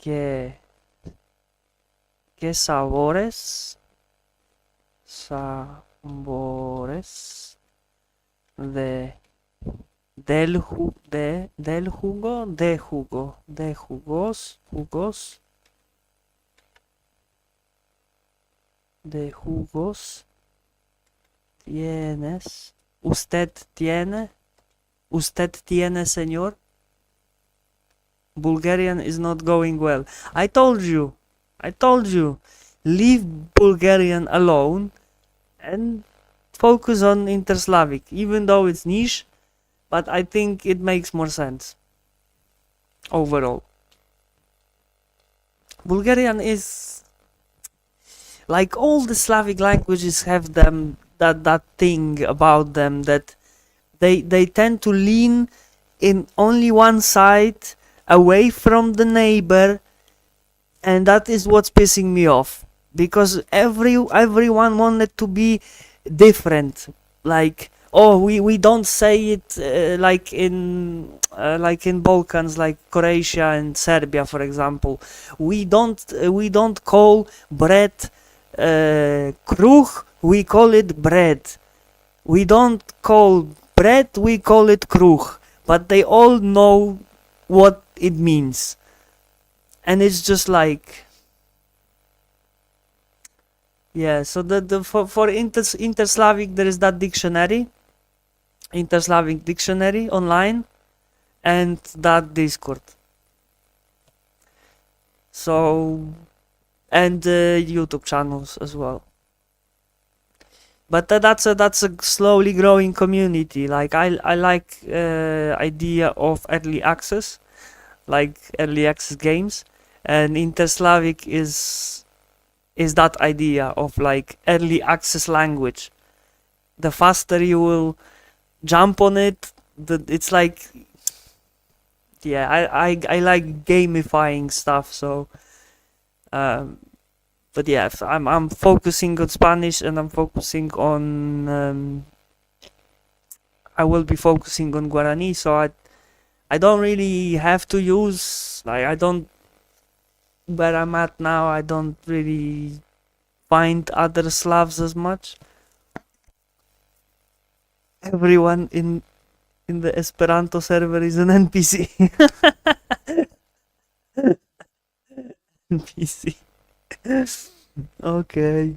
¿Qué sabores? Sabores del jugo, de jugos, de jugos tienes. Usted tiene, señor. Bulgarian is not going well. I told you. Leave Bulgarian alone and focus on Interslavic, even though it's niche, but I think it makes more sense overall. Bulgarian is like all the Slavic languages have them that thing about them that they tend to lean in only one side away from the neighbor, and that is what's pissing me off, because everyone wanted to be different. Like, oh, we don't say it like in Balkans, like Croatia and Serbia, for example. We don't call bread kruh, we call it bread. We don't call bread, we call it kruh. But they all know what it means. And it's just like, yeah, so for Interslavic there is that dictionary, Interslavic dictionary online, and that Discord. So, and YouTube channels as well. But that's a slowly growing community. Like I like idea of early access, like early access games, and Interslavic is that idea of like early access language. The faster you will jump on it, it's like, yeah, I like gamifying stuff. So, but yeah, I'm focusing on Spanish, and I'm focusing on I will be focusing on Guarani. So I don't really have to use, like, I don't, where I'm at now, I don't really find other Slavs as much. Everyone in the Esperanto server is an NPC. NPC. Okay.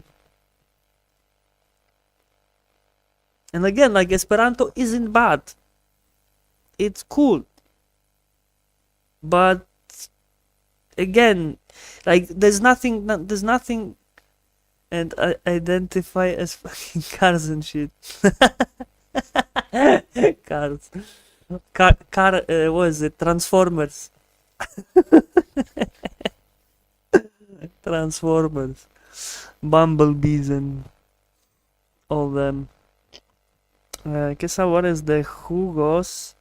And again, like, Esperanto isn't bad. It's cool. But again, like, there's nothing, and I identify as fucking cars and shit. Cars. What is it? Transformers. Transformers, bumblebees, and all them. ¿Qué sabores de jugos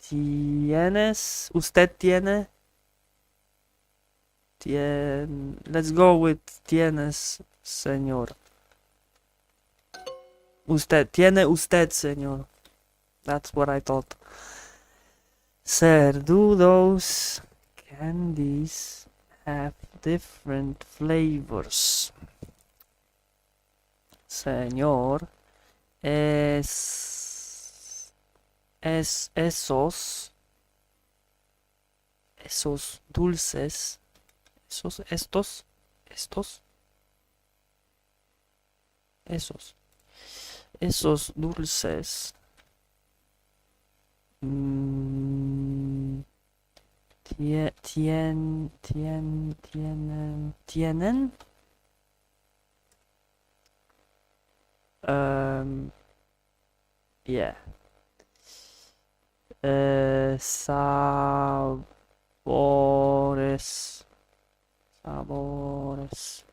tienes? ¿Usted tiene? Let's go with tienes, señor. Tiene usted, señor. That's what I thought. Sir, do those candies have different flavors? Señor, esos dulces, estos, esos dulces tienen yeah sabores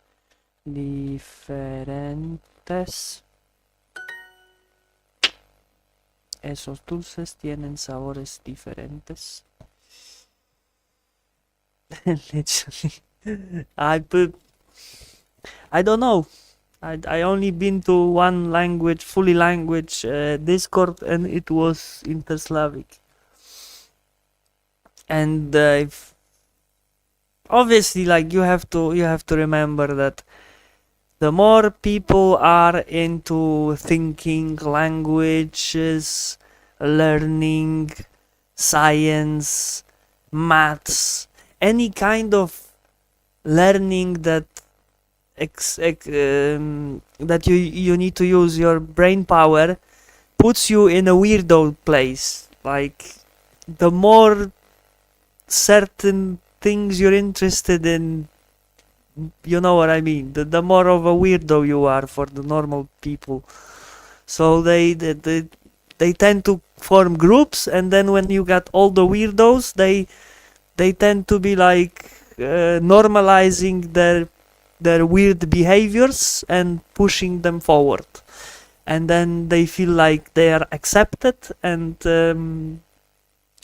diferentes. Esos dulces tienen sabores diferentes. Literally. I don't know. I only been to one language, fully language Discord, and it was Interslavic. And obviously, like you have to remember that the more people are into thinking, languages, learning, science, maths, any kind of learning that that you need to use your brain power puts you in a weirdo place. Like the more certain things you're interested in, you know what I mean, the more of a weirdo you are for the normal people. So they tend to form groups, and then when you got all the weirdos, they tend to be like normalizing their weird behaviors and pushing them forward, and then they feel like they are accepted, and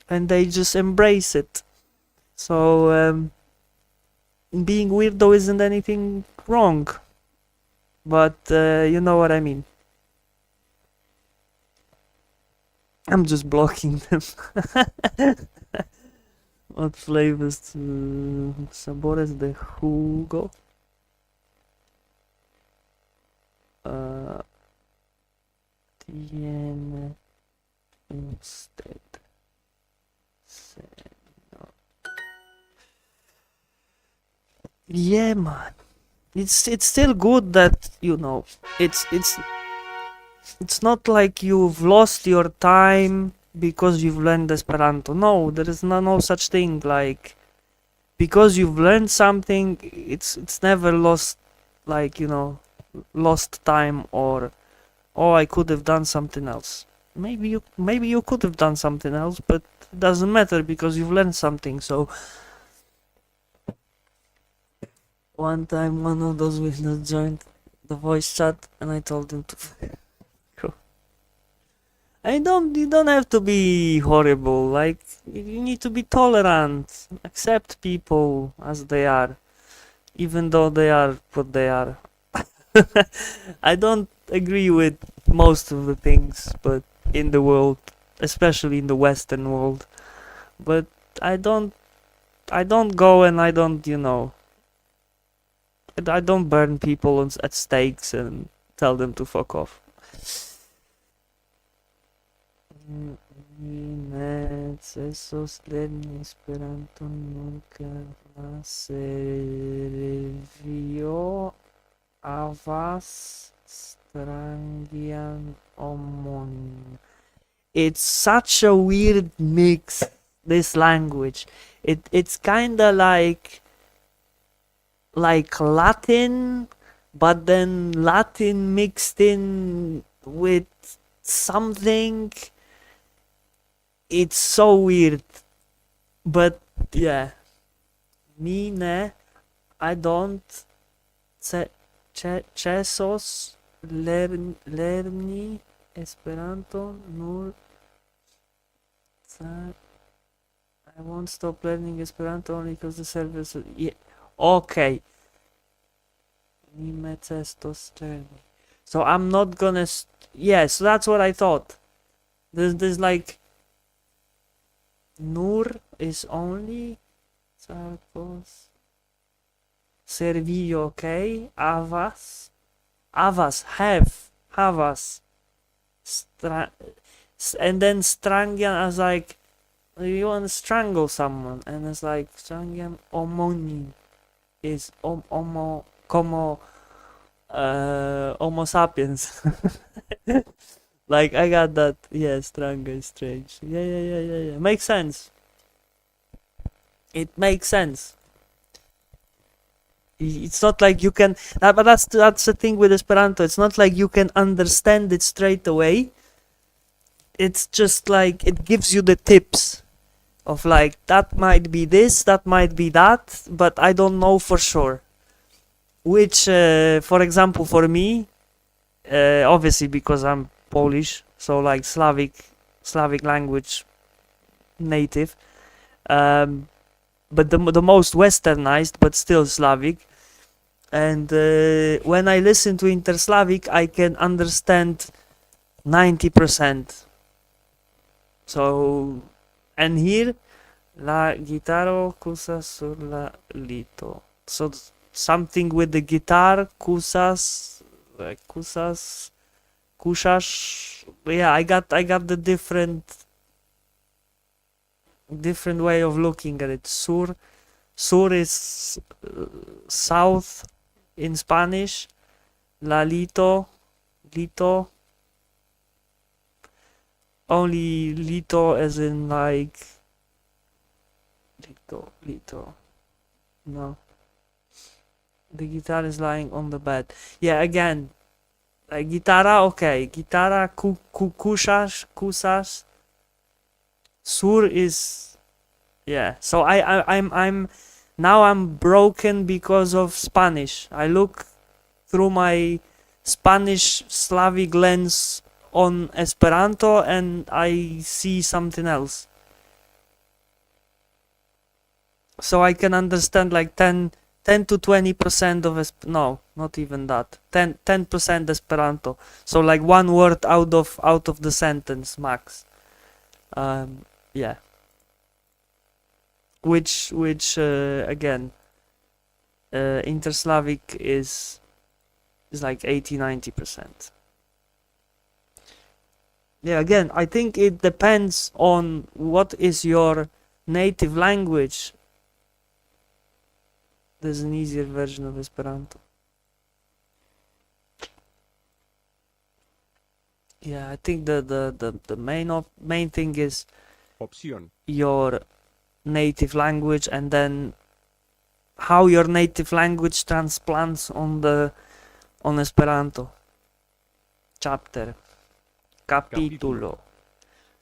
they just embrace it. So being weirdo isn't anything wrong, but you know what I mean. I'm just blocking them. What flavors? Sabores de jugo. Tiene usted, señor. Yeah, man. It's still good that, you know, it's not like you've lost your time because you've learned Esperanto. No, there is no such thing. Like, because you've learned something, it's never lost, like, you know, lost time, or oh, I could have done something else. Maybe you could have done something else, but it doesn't matter because you've learned something. So one time one of those witnesses joined the voice chat, and I told him to go. You don't have to be horrible. Like, you need to be tolerant, accept people as they are, even though they are what they are. I don't agree with most of the things, but in the world, especially in the Western world, but I don't go, and I don't, you know, I don't burn people at stakes and tell them to fuck off. Esos len Esperanto nunca servió a was strangian omon. It's such a weird mix, this language. It's kinda like Latin, but then Latin mixed in with something. It's so weird. But yeah, mi ne, I don't cesos lerni Esperanto nur I won't stop learning Esperanto only because the service. Yeah. Okay. Mi estos lerni. So I'm not gonna. Yeah, so that's what I thought. There's like. Nur is only. Sarcos. Servillo, okay. Avas. Avas, have. Havas. And then strangian as like. You want to strangle someone, and it's like strangian homonym is como Homo sapiens. Like I got that. Yeah, strangle is strange. Yeah. Makes sense. It makes sense. It's not like you can. But that's the thing with Esperanto. It's not like you can understand it straight away. It's just like it gives you the tips of like that might be this, that might be that, but I don't know for sure. Which, for example, for me, obviously because I'm Polish, so like Slavic language native, but the most westernized, but still Slavic. And when I listen to Interslavic, I can understand 90%. So, and here, la guitarra cusa sur la lito. So something with the guitar, kusas, kushas. Yeah, I got the different way of looking at it. Sur is south in Spanish. La lito, only lito as in like lito. No. The guitar is lying on the bed. Yeah, again, like guitarra, okay. Guitarra, kusas. Sur is, yeah. So I'm now I'm broken because of Spanish. I look through my Spanish Slavic lens on Esperanto and I see something else. So I can understand like 10 to 20% of no, not even that. 10% Esperanto. So like one word out of the sentence max. Yeah. Which again, Interslavic is like 80-90%. Yeah, again, I think it depends on what is your native language. There's an easier version of Esperanto. Yeah, I think the main thing is Opción. your native language, and then how your native language transplants on Esperanto. Chapter, capítulo,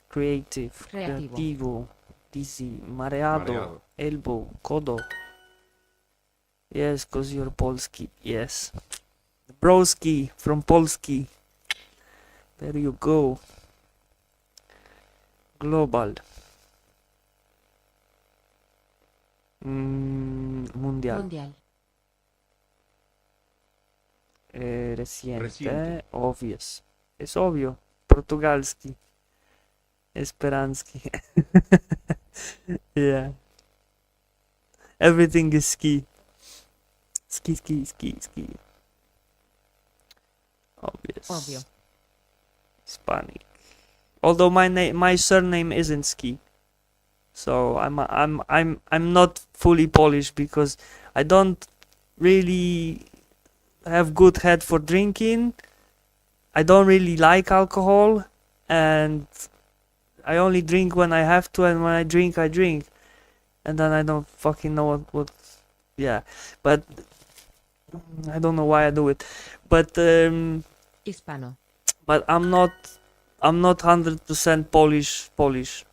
creativo, dizzy, mareado, elbow, codo. Yes, cause you're Polski. Yes, broski from Polski. There you go. Global. Mundial. Reciente. Obvious. Es obvio. Portugalski. Esperanski. Yeah. Everything is ski. Ski. Obvious. Obvio. Hispanic. Although my surname isn't Ski. So I'm not fully Polish because I don't really have good head for drinking. I don't really like alcohol, and I only drink when I have to, and when I drink, and then I don't fucking know what yeah. But I don't know why I do it. But Hispano. But I'm not 100% Polish.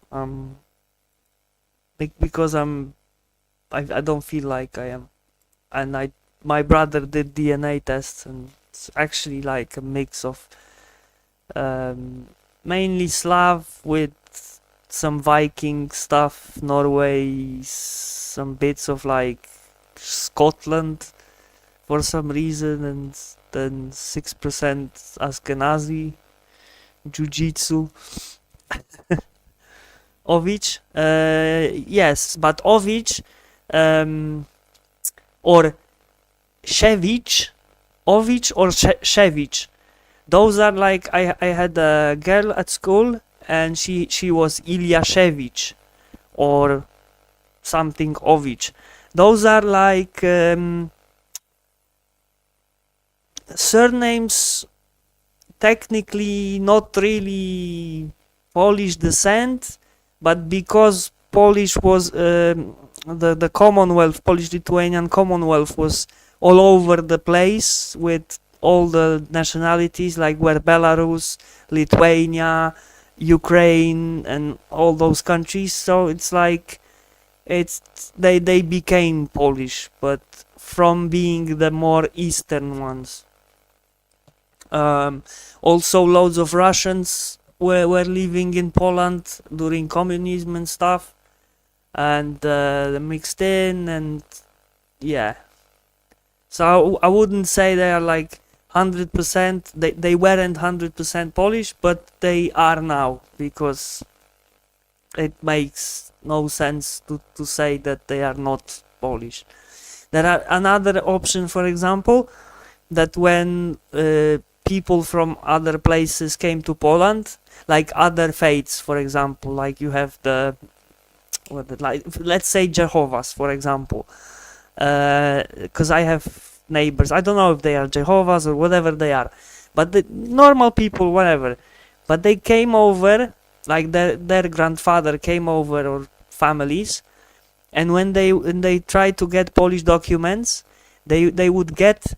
because I don't feel like I am. And my brother did DNA tests, and it's actually like a mix of mainly Slav with some Viking stuff, Norway, some bits of like Scotland for some reason, and then 6% Ashkenazi, Jiu-Jitsu. Ovic, yes, but Ovic or Shevich, Ovic or Shevich. Those are like I had a girl at school, and she was Ilyashevich or something Ovic. Those are like surnames, technically not really Polish descent, but because Polish was the Commonwealth, Polish-Lithuanian Commonwealth was all over the place with all the nationalities, like where Belarus, Lithuania, Ukraine, and all those countries. So it's like they became Polish, but from being the more eastern ones. Also, loads of Russians were living in Poland during communism and stuff, and they mixed in, and yeah. So I wouldn't say they are like 100%. They weren't 100% Polish, but they are now, because it makes no sense to say that they are not Polish. There are another option, for example, that when people from other places came to Poland, like other faiths, for example, like you have like let's say Jehovah's, for example, because I have neighbors. I don't know if they are Jehovah's or whatever they are, but the normal people, whatever. But they came over, like their grandfather came over, or families, and when they tried to get Polish documents, they would get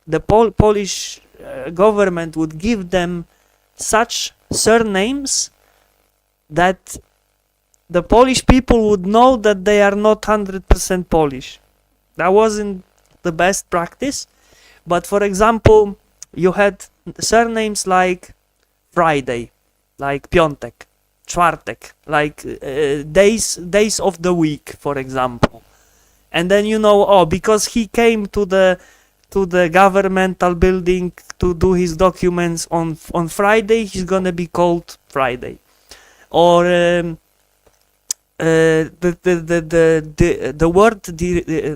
the Polish government would give them such surnames that the Polish people would know that they are not 100% Polish. That wasn't the best practice, but for example, you had surnames like Friday, like Piątek, Czwartek, like days of the week, for example. And then because he came to the governmental building to do his documents on Friday, he's gonna be called Friday. Or the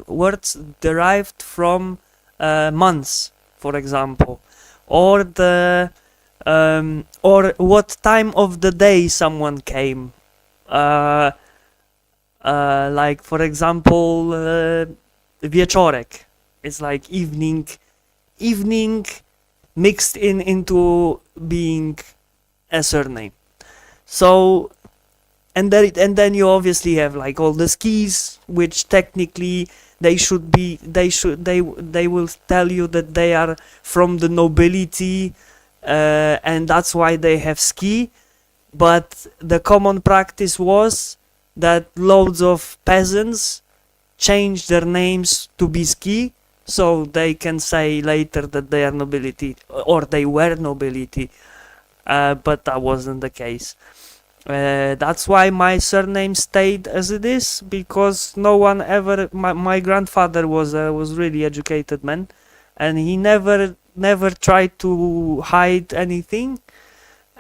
words derived from months, for example, or or what time of the day someone came. Like for example, wieczorek. It's like evening mixed into being a surname. So, and then you obviously have like all the skis, which technically they will tell you that they are from the nobility, and that's why they have ski. But the common practice was that loads of peasants changed their names to be ski, so they can say later that they are nobility, or they were nobility, but that wasn't the case. That's why my surname stayed as it is, because no one ever. My grandfather was really educated man, and he never tried to hide anything,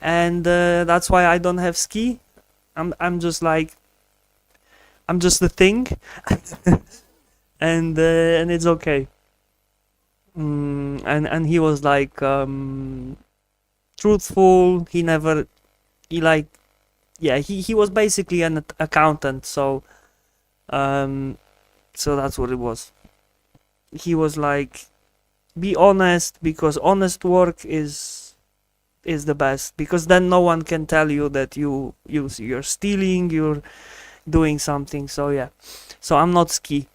and that's why I don't have ski. I'm just like, I'm just a thing, and it's okay. And he was like truthful. He was basically an accountant, so that's what it was. He was like, be honest, because honest work is the best, because then no one can tell you that you're stealing, you're doing something. So yeah, so I'm not Ski.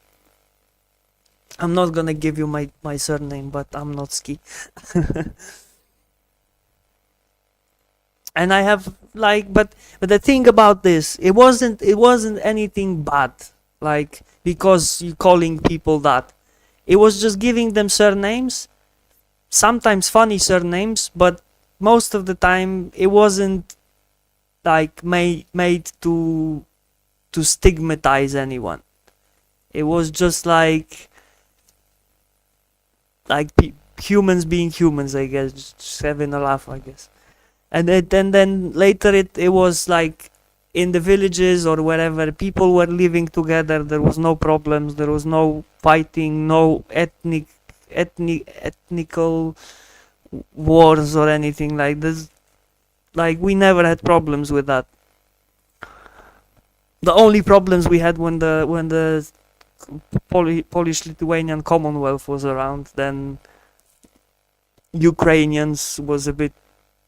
I'm not gonna give you my surname, but I'm not Ski. And I have like, but the thing about this, it wasn't anything bad, like because you calling people that. It was just giving them surnames, sometimes funny surnames, but most of the time it wasn't like made to stigmatize anyone. It was just like humans being humans, I guess, just having a laugh, I guess. And then later it was like in the villages or wherever people were living together. There was no problems. There was no fighting, no ethnical wars or anything like this. Like we never had problems with that. The only problems we had when the Polish-Lithuanian Commonwealth was around, then Ukrainians was a bit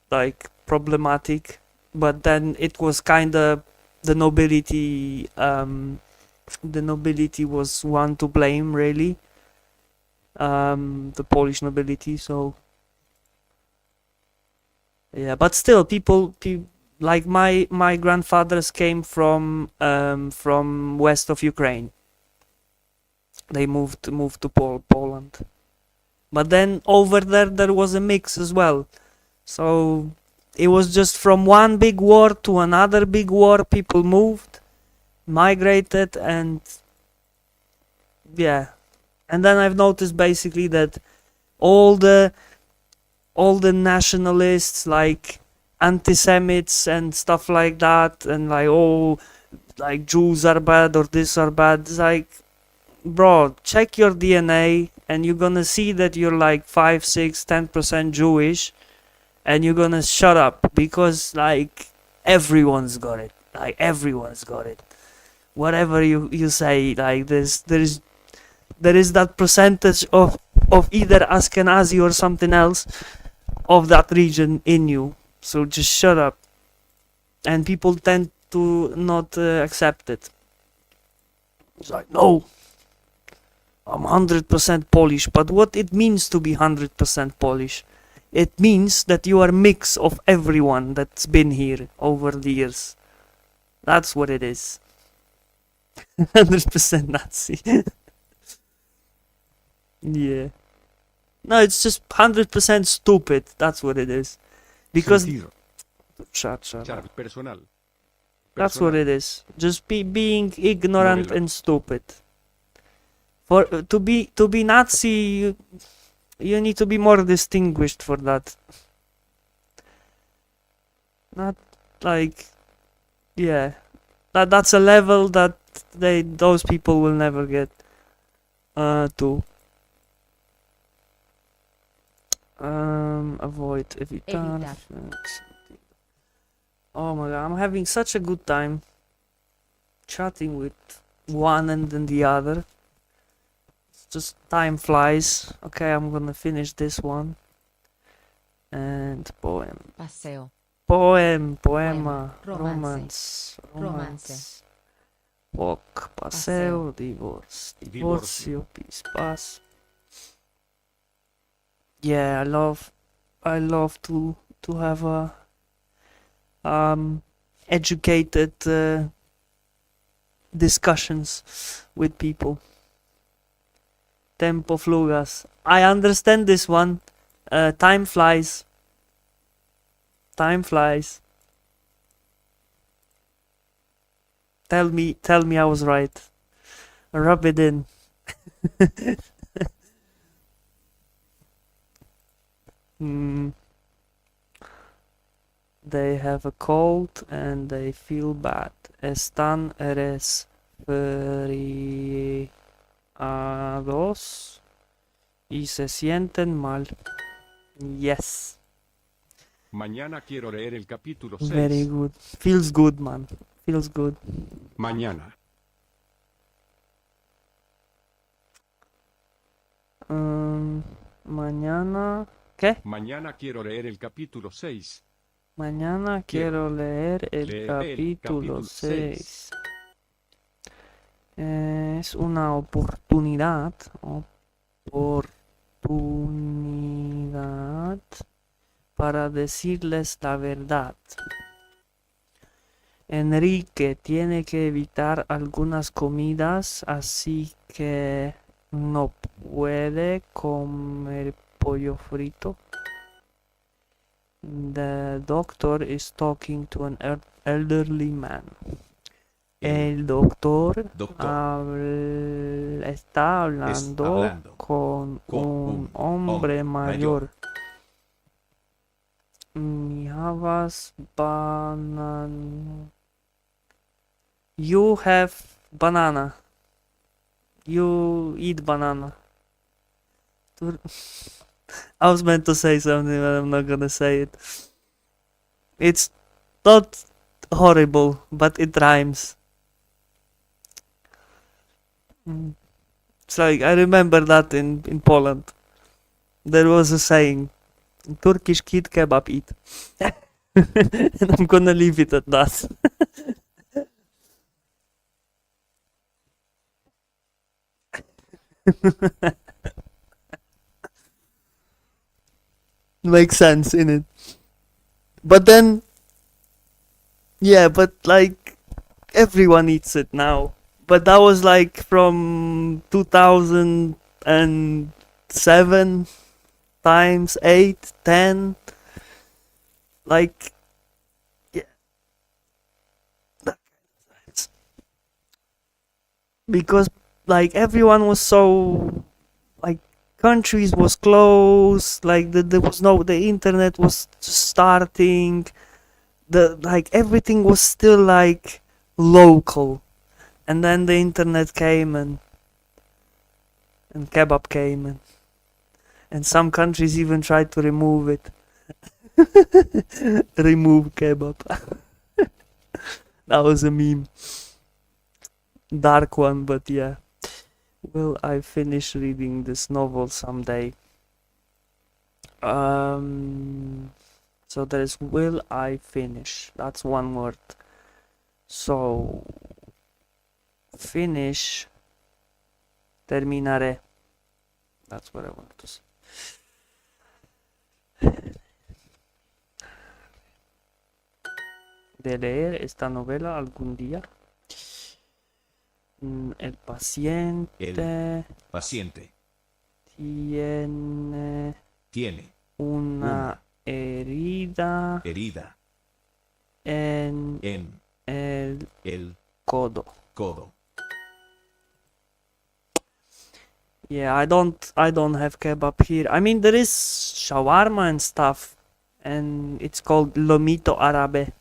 like problematic, but then it was kind of the nobility. The nobility was one to blame, really. The Polish nobility. So yeah, but still, like my grandfathers came from west of Ukraine. They moved to Poland, but then over there was a mix as well. So it was just from one big war to another big war. People moved, migrated, and yeah. And then I've noticed basically that all the nationalists, like anti-Semites and stuff like that, and like, oh, like Jews are bad or this are bad. It's like, bro, check your DNA and you're gonna see that you're like 5, 6, 10% Jewish, and you're gonna shut up, because like everyone's got it. Like everyone's got it. Whatever you say, like there is that percentage of either Ashkenazi or something else of that region in you. So just shut up. And people tend to not accept it. It's like, no, I'm 100% Polish. But what it means to be 100% Polish? It means that you are a mix of everyone that's been here over the years. That's what it is. 100% Nazi. Yeah. No, it's just 100% stupid. That's what it is. Because Sentir. shut up. Personal. That's what it is. Just being ignorant Novela. and stupid. For to be Nazi, you need to be more distinguished for that. Not like, yeah, that's a level that those people will never get to. Avoid evitar. Evitar. Oh my god, I'm having such a good time chatting with one and then the other. It's just time flies. Okay, I'm gonna finish this one. And poema, Paseo. poema, Romance. romance, walk, paseo, divorce, divorcio, peace, pass. Yeah, I love to have a educated discussions with people. Tempo flugas. I understand this one. Time flies. Time flies. Tell me I was right. Rub it in. They have a cold and they feel bad. Están resfriados y se sienten mal. Yes. Mañana quiero leer el capítulo 6. Very good. Feels good, man. Feels good. Mañana. Mañana. ¿Qué? Mañana quiero leer el capítulo 6. Mañana quiero leer el leer el capítulo capítulo 6. Es una oportunidad. Oportunidad para decirles la verdad. Enrique tiene que evitar algunas comidas, así que no puede comer pollo frito. The doctor is talking to an elderly man. El doctor está hablando con un hombre mayor. Me havas banana. You have banana. You eat banana. I was meant to say something, but I'm not gonna say it. It's not horrible, but it rhymes. It's like, I remember that in Poland. There was a saying, Turkish kid kebab eat. And I'm gonna leave it at that. Makes sense in it. But then, yeah, but like everyone eats it now. But that was like from 2007 times 8, 10. Like, yeah. Because like everyone was so like countries was closed, like there was no, the internet was just starting, the like everything was still like local, and then the internet came and kebab came and some countries even tried to remove it. Remove kebab. That was a meme, dark one, but yeah. Will I finish reading this novel someday? So there is will I finish. That's one word. So finish, terminaré. That's what I want to say. De leer esta novela algún día. El paciente. Paciente. Tiene una herida. En el codo. Yeah, I don't have kebab here. I mean, there is shawarma and stuff, and it's called lomito árabe.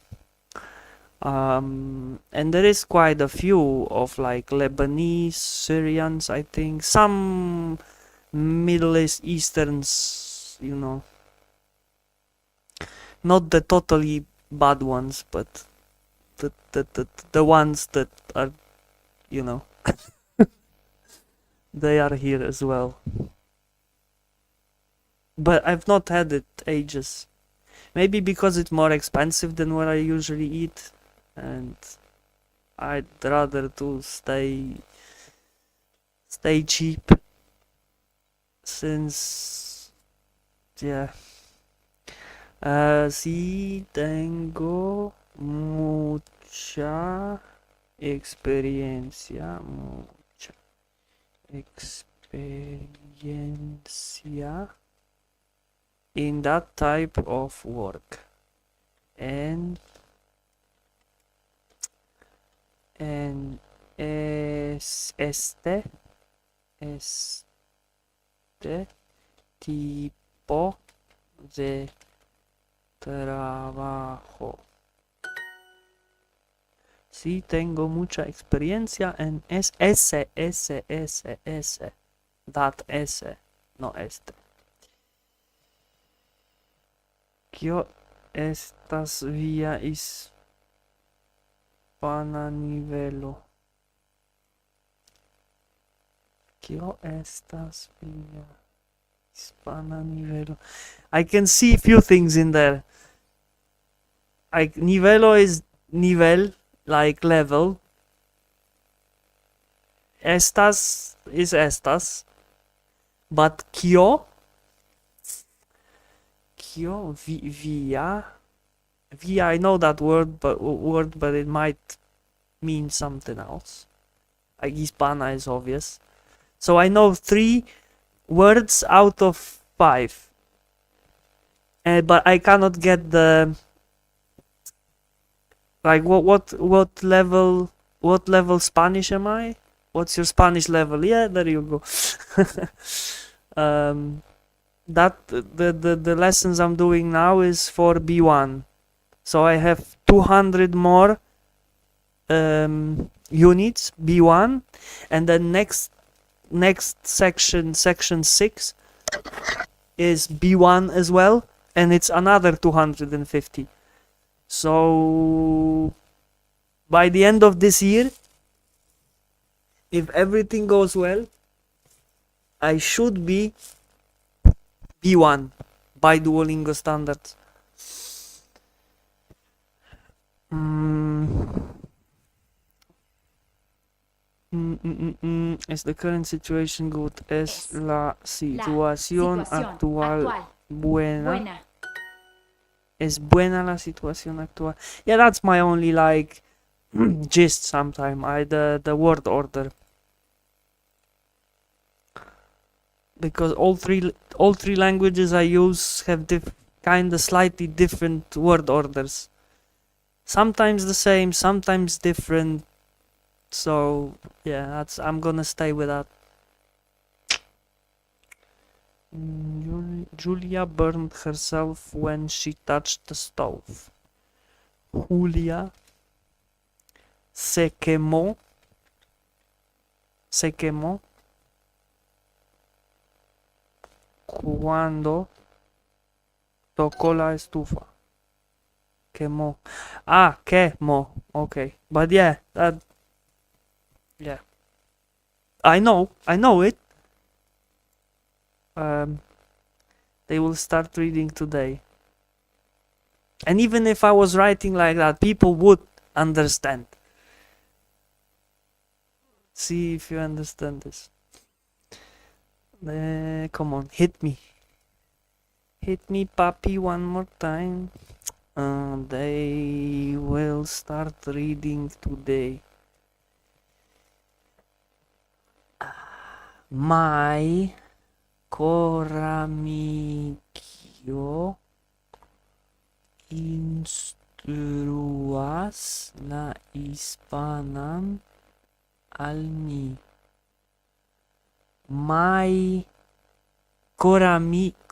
And there is quite a few of like Lebanese, Syrians, I think, some Middle Easterns, you know, not the totally bad ones, but the ones that are, you know, they are here as well. But I've not had it ages. Maybe because it's more expensive than what I usually eat, and I'd rather to stay cheap, since yeah. Sí tengo mucha experiencia in that type of work, and este tipo de trabajo. Sí tengo mucha experiencia en ese, that ese, no este. Kio estas via hispana nivelo? Kio estas via hispana nivelo? I can see few things in there. Like nivelo is nivel, like level. Estas is estas. But kio via. Via, I know that word, but it might mean something else. Like Hispana is obvious. So I know 3 words out of 5. But I cannot get the like what level Spanish am I? What's your Spanish level? Yeah, there you go. That the lessons I'm doing now is for B1. So I have 200 more units B1, and then next section 6 is B1 as well, and it's another 250. So by the end of this year, if everything goes well, I should be B1 by Duolingo standards. ¿Es the current situation good? ¿Es la situación actual buena? ¿Es buena la situación actual? Yeah, that's my only like gist sometime. The word order. Because all three languages I use have kind of slightly different word orders. Sometimes the same, sometimes different. So yeah, I'm gonna stay with that. Julia burned herself when she touched the stove. Julia se quemó cuando tocó la estufa. Quemó. Ah, quemó. Okay. But yeah, yeah. I know it. They will start reading today. And even if I was writing like that, people would understand. See if you understand this. Come on, hit me. Hit me, papi, one more time. They will start reading today. My coramicchio instruas la hispanan al mi. My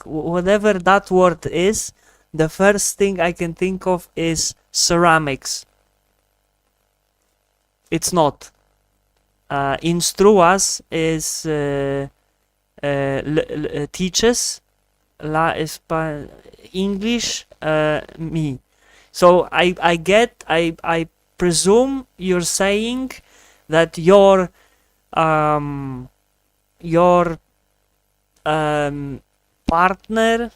whatever that word is, the first thing I can think of is ceramics. It's not. Instruas is teaches, la English, me. So I presume you're saying that your partner,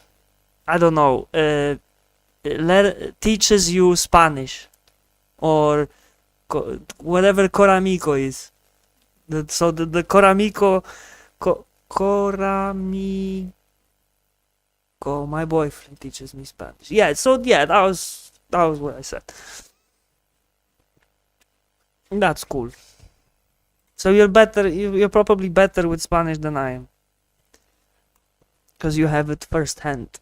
I don't know, teaches you Spanish, or whatever coramico is. So the coramico, coramico, my boyfriend teaches me Spanish. Yeah, so yeah, that was what I said. That's cool. So you're better, you're probably better with Spanish than I am, because you have it firsthand.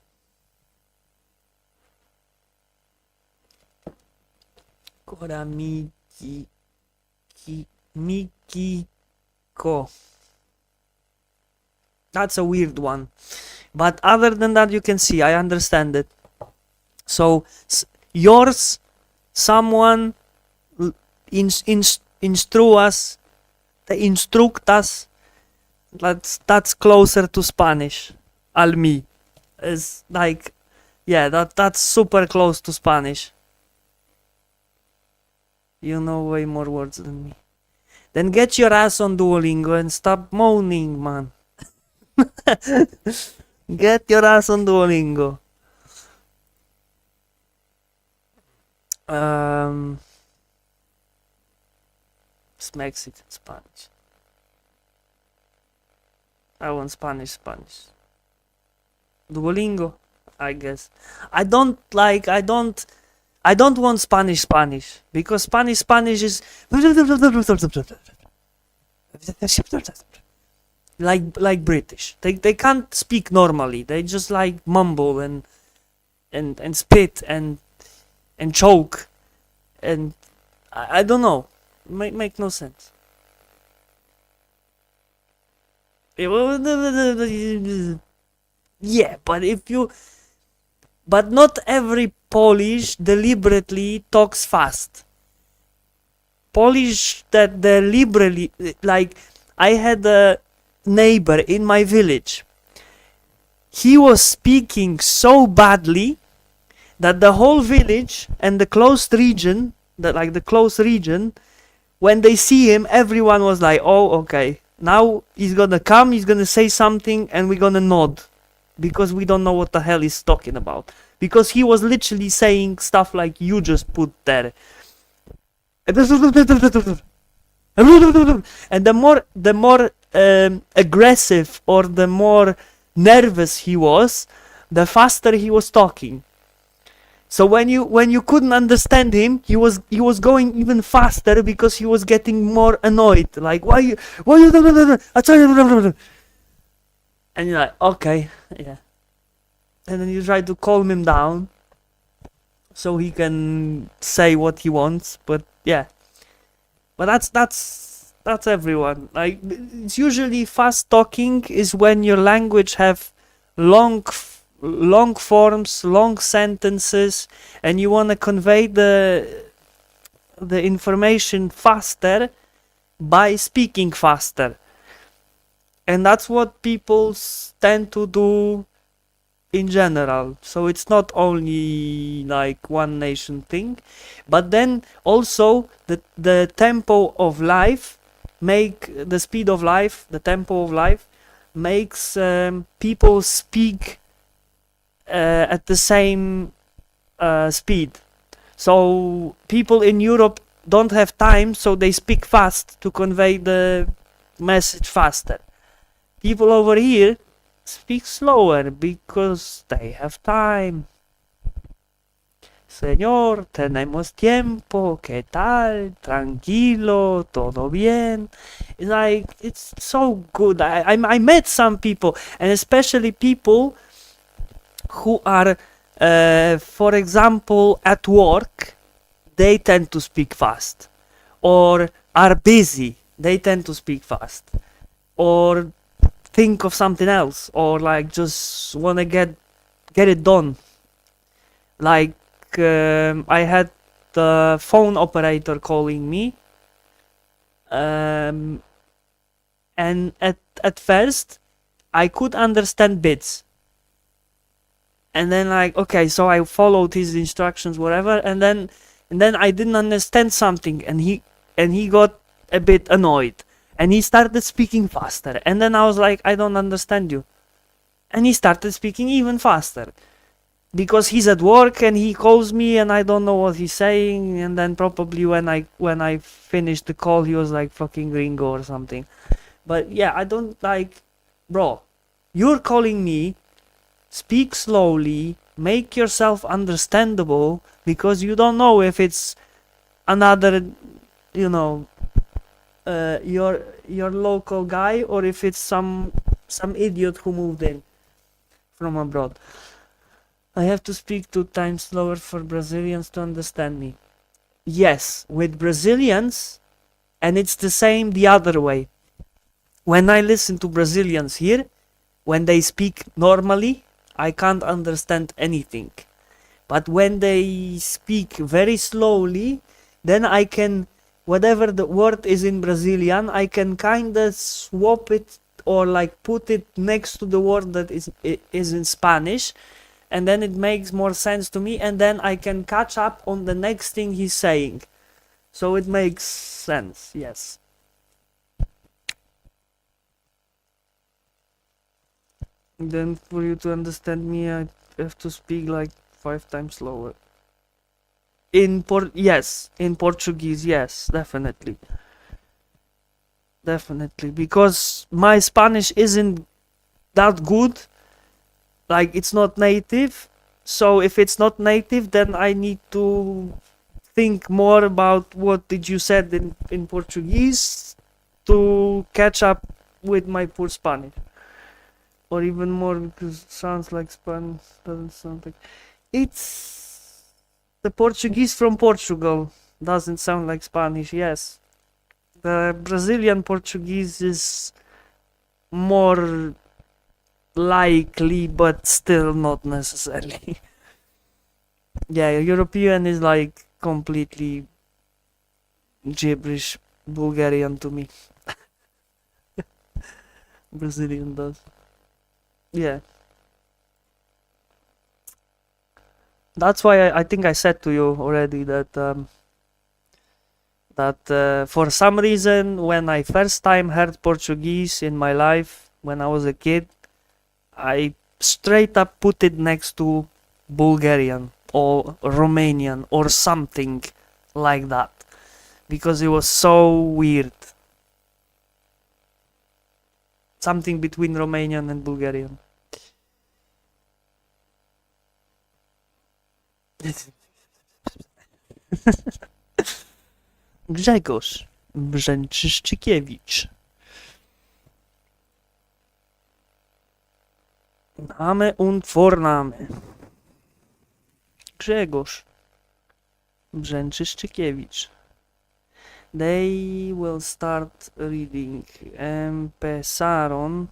Mikiko. That's a weird one. But other than that, you can see, I understand it. So, yours, someone instruas, instructas, that's closer to Spanish. Al mi. Is like, yeah, that's super close to Spanish. You know way more words than me. Then get your ass on Duolingo and stop moaning, man. Get your ass on Duolingo. It's Mexican Spanish. I want Spanish. Duolingo. I guess. I don't want Spanish because Spanish is like British. They can't speak normally. They just like mumble and spit and choke, and I don't know. Make no sense. Yeah, but not every Polish deliberately talks fast. Polish that deliberately, like, I had a neighbor in my village. He was speaking so badly that the whole village and the close region, when they see him, everyone was like, oh, okay, now he's gonna come, he's gonna say something, and we're gonna nod, because we don't know what the hell he's talking about. Because he was literally saying stuff like you just put there. And the more aggressive or the more nervous he was, the faster he was talking. So when you couldn't understand him, he was going even faster because he was getting more annoyed. Like, why you and you're like, okay, yeah. And then you try to calm him down so he can say what he wants. But yeah, but that's everyone. Like, it's usually fast talking is when your language have long forms, long sentences, and you want to convey the information faster by speaking faster. And that's what people tend to do in general. So it's not only like one nation thing, but then also the tempo of life the tempo of life makes people speak at the same speed. So people in Europe don't have time, so they speak fast to convey the message faster. People over here speak slower because they have time. Señor, tenemos tiempo, ¿qué tal? Tranquilo, todo bien. Like, it's so good. I met some people, and especially people who are, for example, at work, they tend to speak fast. Or are busy, they tend to speak fast. Or think of something else, or like just want to get it done. Like, I had the phone operator calling me, and at first I could understand bits, and then like, okay, so I followed his instructions, whatever, and then I didn't understand something, and he got a bit annoyed, and he started speaking faster, and then I was like, I don't understand you, and he started speaking even faster, because he's at work and he calls me and I don't know what he's saying, and then probably when I finished the call he was like, fucking gringo or something. But yeah, I don't like, bro, you're calling me, speak slowly, make yourself understandable, because you don't know if it's another, your local guy, or if it's some idiot who moved in from abroad. I have to speak 2 times slower for Brazilians to understand me. Yes, with Brazilians, and it's the same the other way. When I listen to Brazilians here, when they speak normally, I can't understand anything. But when they speak very slowly, then I can, whatever the word is in Brazilian, I can kind of swap it or like put it next to the word that is in Spanish, and then it makes more sense to me, and then I can catch up on the next thing he's saying. So it makes sense, yes. Then for you to understand me, I have to speak like 5 times slower. In Portuguese, yes, definitely. Definitely, because my Spanish isn't that good. Like, it's not native, So if it's not native, then I need to think more about what did you said in Portuguese to catch up with my poor Spanish. Or even more because it sounds like Spanish, doesn't sound like it's the Portuguese from Portugal doesn't sound like Spanish, yes. The Brazilian Portuguese is more likely, but still not necessarily. Yeah, European is like completely gibberish Bulgarian to me. Brazilian does. Yeah. That's why I think I said to you already that for some reason when I first time heard Portuguese in my life when I was a kid, I straight up put it next to Bulgarian or Romanian or something like that because it was so weird. Something between Romanian and Bulgarian. Grzegorz Brzęczyszczykiewicz. Name und Vorname. Grzegorz Brzęczyszczykiewicz. They will start reading. Empezaron.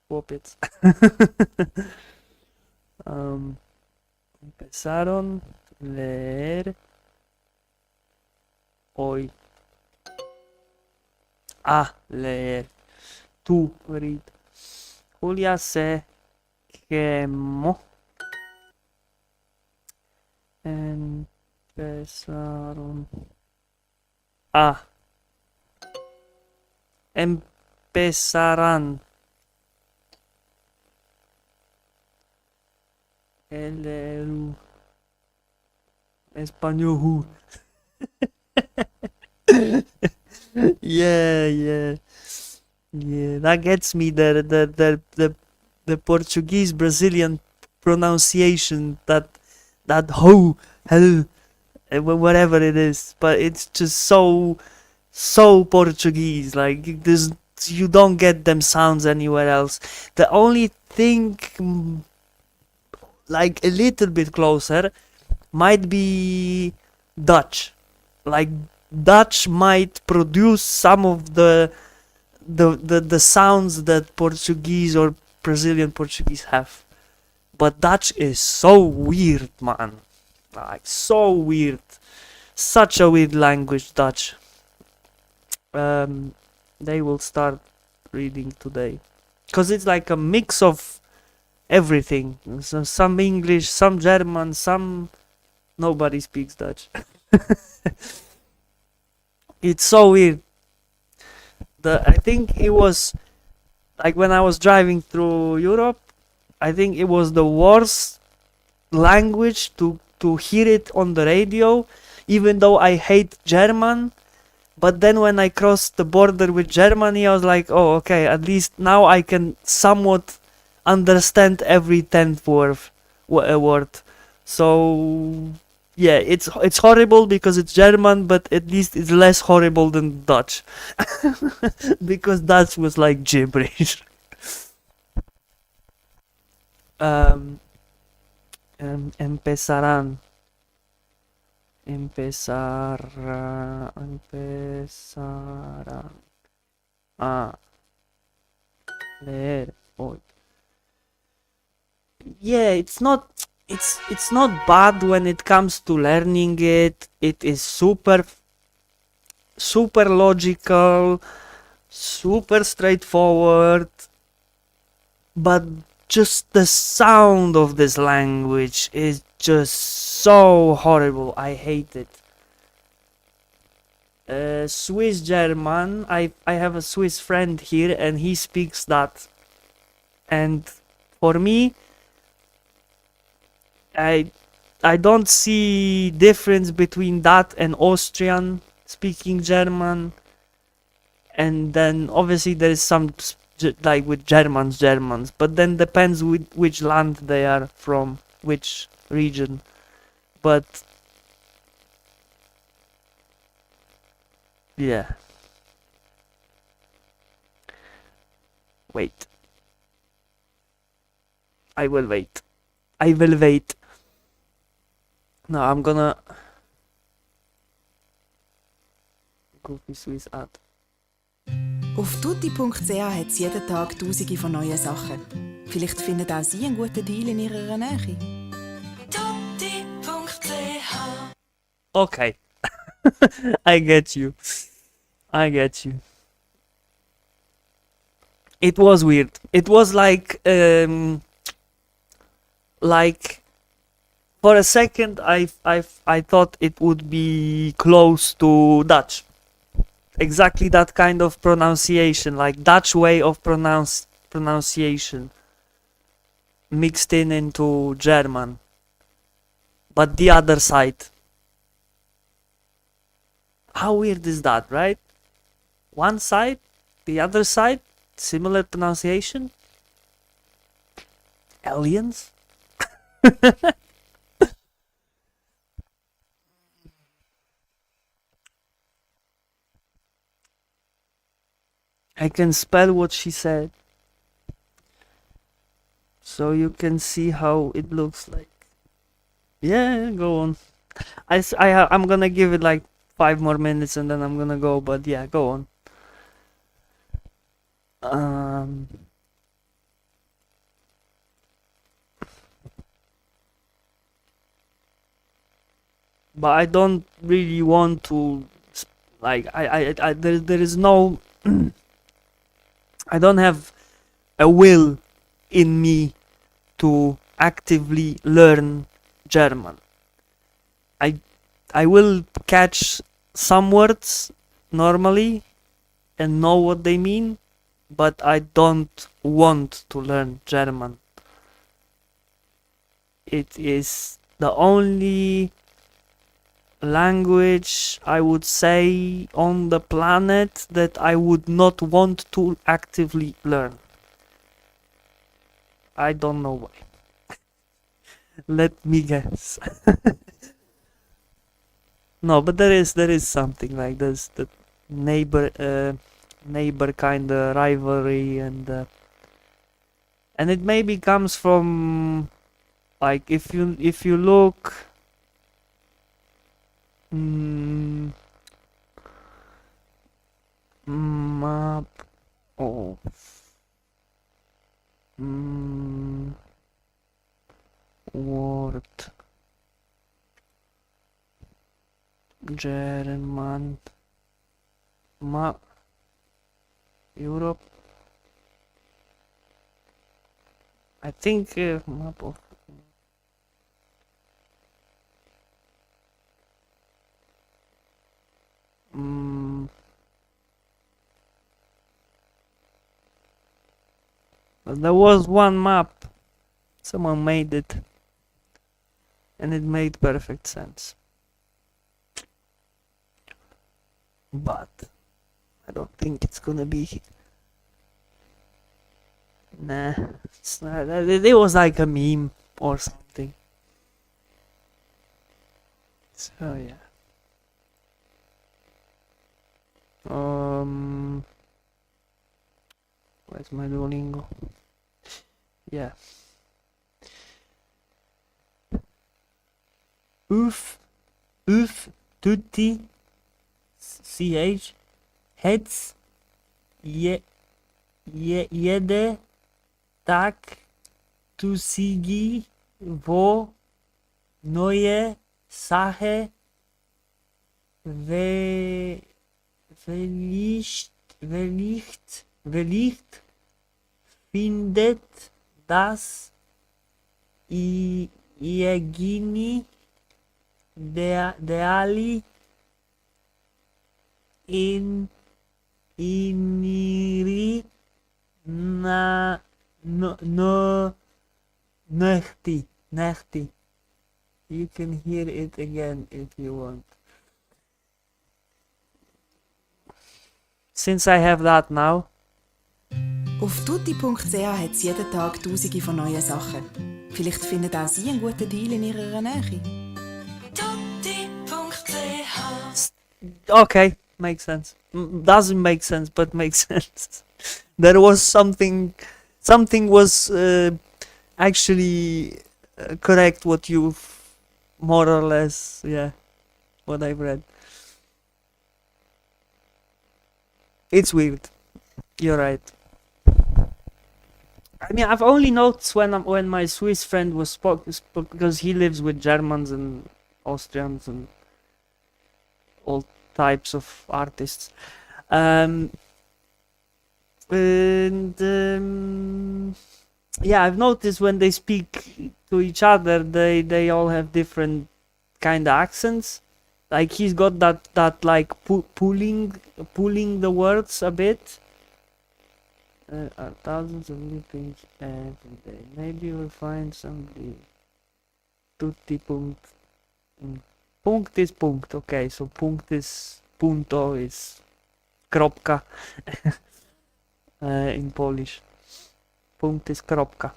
Chłopiec. Empezaron leer hoy. Leer. To read. Julia se quemó. Empezaron empezarán el español. Yeah, that gets me the Portuguese Brazilian pronunciation, that ho, hell, whatever it is, but it's just so Portuguese. Like you don't get them sounds anywhere else. The only thing like a little bit closer might be Dutch. Like Dutch might produce some of the sounds that Portuguese or Brazilian Portuguese have. But Dutch is so weird, man. Like so weird. Such a weird language, Dutch. They will start reading today. Because it's like a mix of everything. So some English, some German, some... Nobody speaks Dutch. It's so weird. I think it was... Like when I was driving through Europe, I think it was the worst language to hear it on the radio, even though I hate German. But then when I crossed the border with Germany, I was like, oh, okay, at least now I can somewhat understand every 10th word. So, yeah, it's horrible because it's German, but at least it's less horrible than Dutch. Because Dutch was like gibberish. Empezarán. Empezarán a leer hoy. Yeah, it's not bad when it comes to learning it. It is super logical, super straightforward, but just the sound of this language is just so horrible. I hate it. Swiss German. I have a Swiss friend here and he speaks that. And for me, I don't see difference between that and Austrian speaking German. And then obviously there is some like with Germans, but then depends which land they are from, which region. But yeah. Wait. I will wait. I will wait. No, I'm gonna Goofy Swiss ad. Auf tutti.ch hat es jeden Tag tausende von neuen Sachen. Vielleicht findet auch Sie einen guten Deal in Ihrer Nähe. Tutti.ch. Okay. I get you. I get you. It was weird. It was like for a second I thought it would be close to Dutch. Exactly that kind of pronunciation, like Dutch way of pronunciation mixed into German. But the other side. How weird is that, right? One side, the other side, similar pronunciation. Aliens? I can spell what she said. So you can see how it looks like. Yeah, go on. I'm gonna give it like 5 more minutes and then I'm gonna go, but yeah, go on. But I don't really want to, like, there is no, I don't have a will in me to actively learn German. I will catch some words normally and know what they mean, but I don't want to learn German. It is the only language I would say on the planet that I would not want to actively learn. I don't know why. Let me guess. No, but there is something like this, the neighbor kind of rivalry, and it maybe comes from, like, if you look map of word German map Europe. I think map of there was one map, someone made it, and it made perfect sense. But I don't think it's gonna be. Nah, it's not. It was like a meme or something. So yeah. Where's my Duolingo? Yeah. Oof, tutti, ch, heads, jede, tak, tu sigi, wo, neue, Sache, Wellicht findet das Iegini Deali in Iniri Nechti. You can hear it again if you want. Since I have that now. Auf tutti.ch hat es jeden Tag tausende von neuen Sachen. Vielleicht findet auch Sie einen guten Deal in Ihrer Nähe. Okay, makes sense. Doesn't make sense, but makes sense. There was something was actually correct what you've more or less, yeah, what I've read. It's weird. You're right. I mean, I've only noticed when my Swiss friend was spoke because he lives with Germans and Austrians and all types of artists. Yeah, I've noticed when they speak to each other, they all have different kind of accents. Like he's got that like pulling the words a bit. Thousands of new things every day. Maybe we'll find somebody. Tutti punkt. Punkt is punkt. Okay, so punkt is punto is kropka in Polish. Punkt is kropka.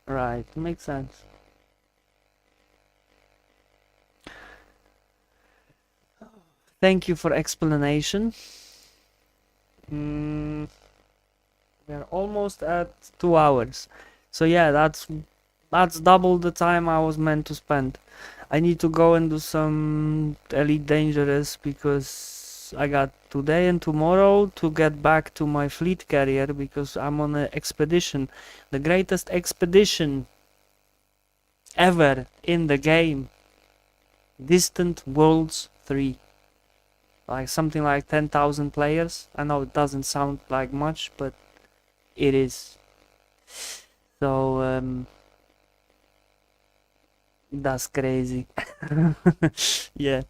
Right, makes sense. Thank you for explanation. We're almost at 2 hours. So yeah, that's double the time I was meant to spend. I need to go and do some Elite Dangerous because I got today and tomorrow to get back to my fleet carrier because I'm on an expedition. The greatest expedition ever in the game. Distant Worlds 3. Like something like 10,000 players. I know it doesn't sound like much, but it is. So that's crazy. Yeah,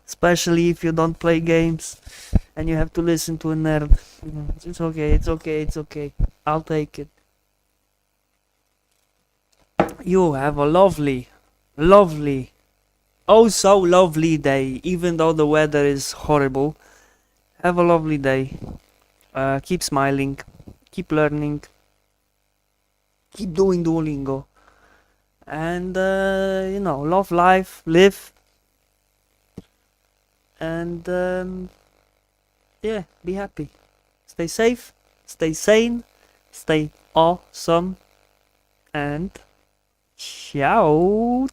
especially if you don't play games and you have to listen to a nerd. It's okay, it's okay, it's okay. I'll take it. You have a lovely, oh so lovely day, even though the weather is horrible. Have a lovely day. Keep smiling, keep learning, keep doing Duolingo, and love life, live, and yeah, be happy. Stay safe, stay sane, stay awesome, and ciao.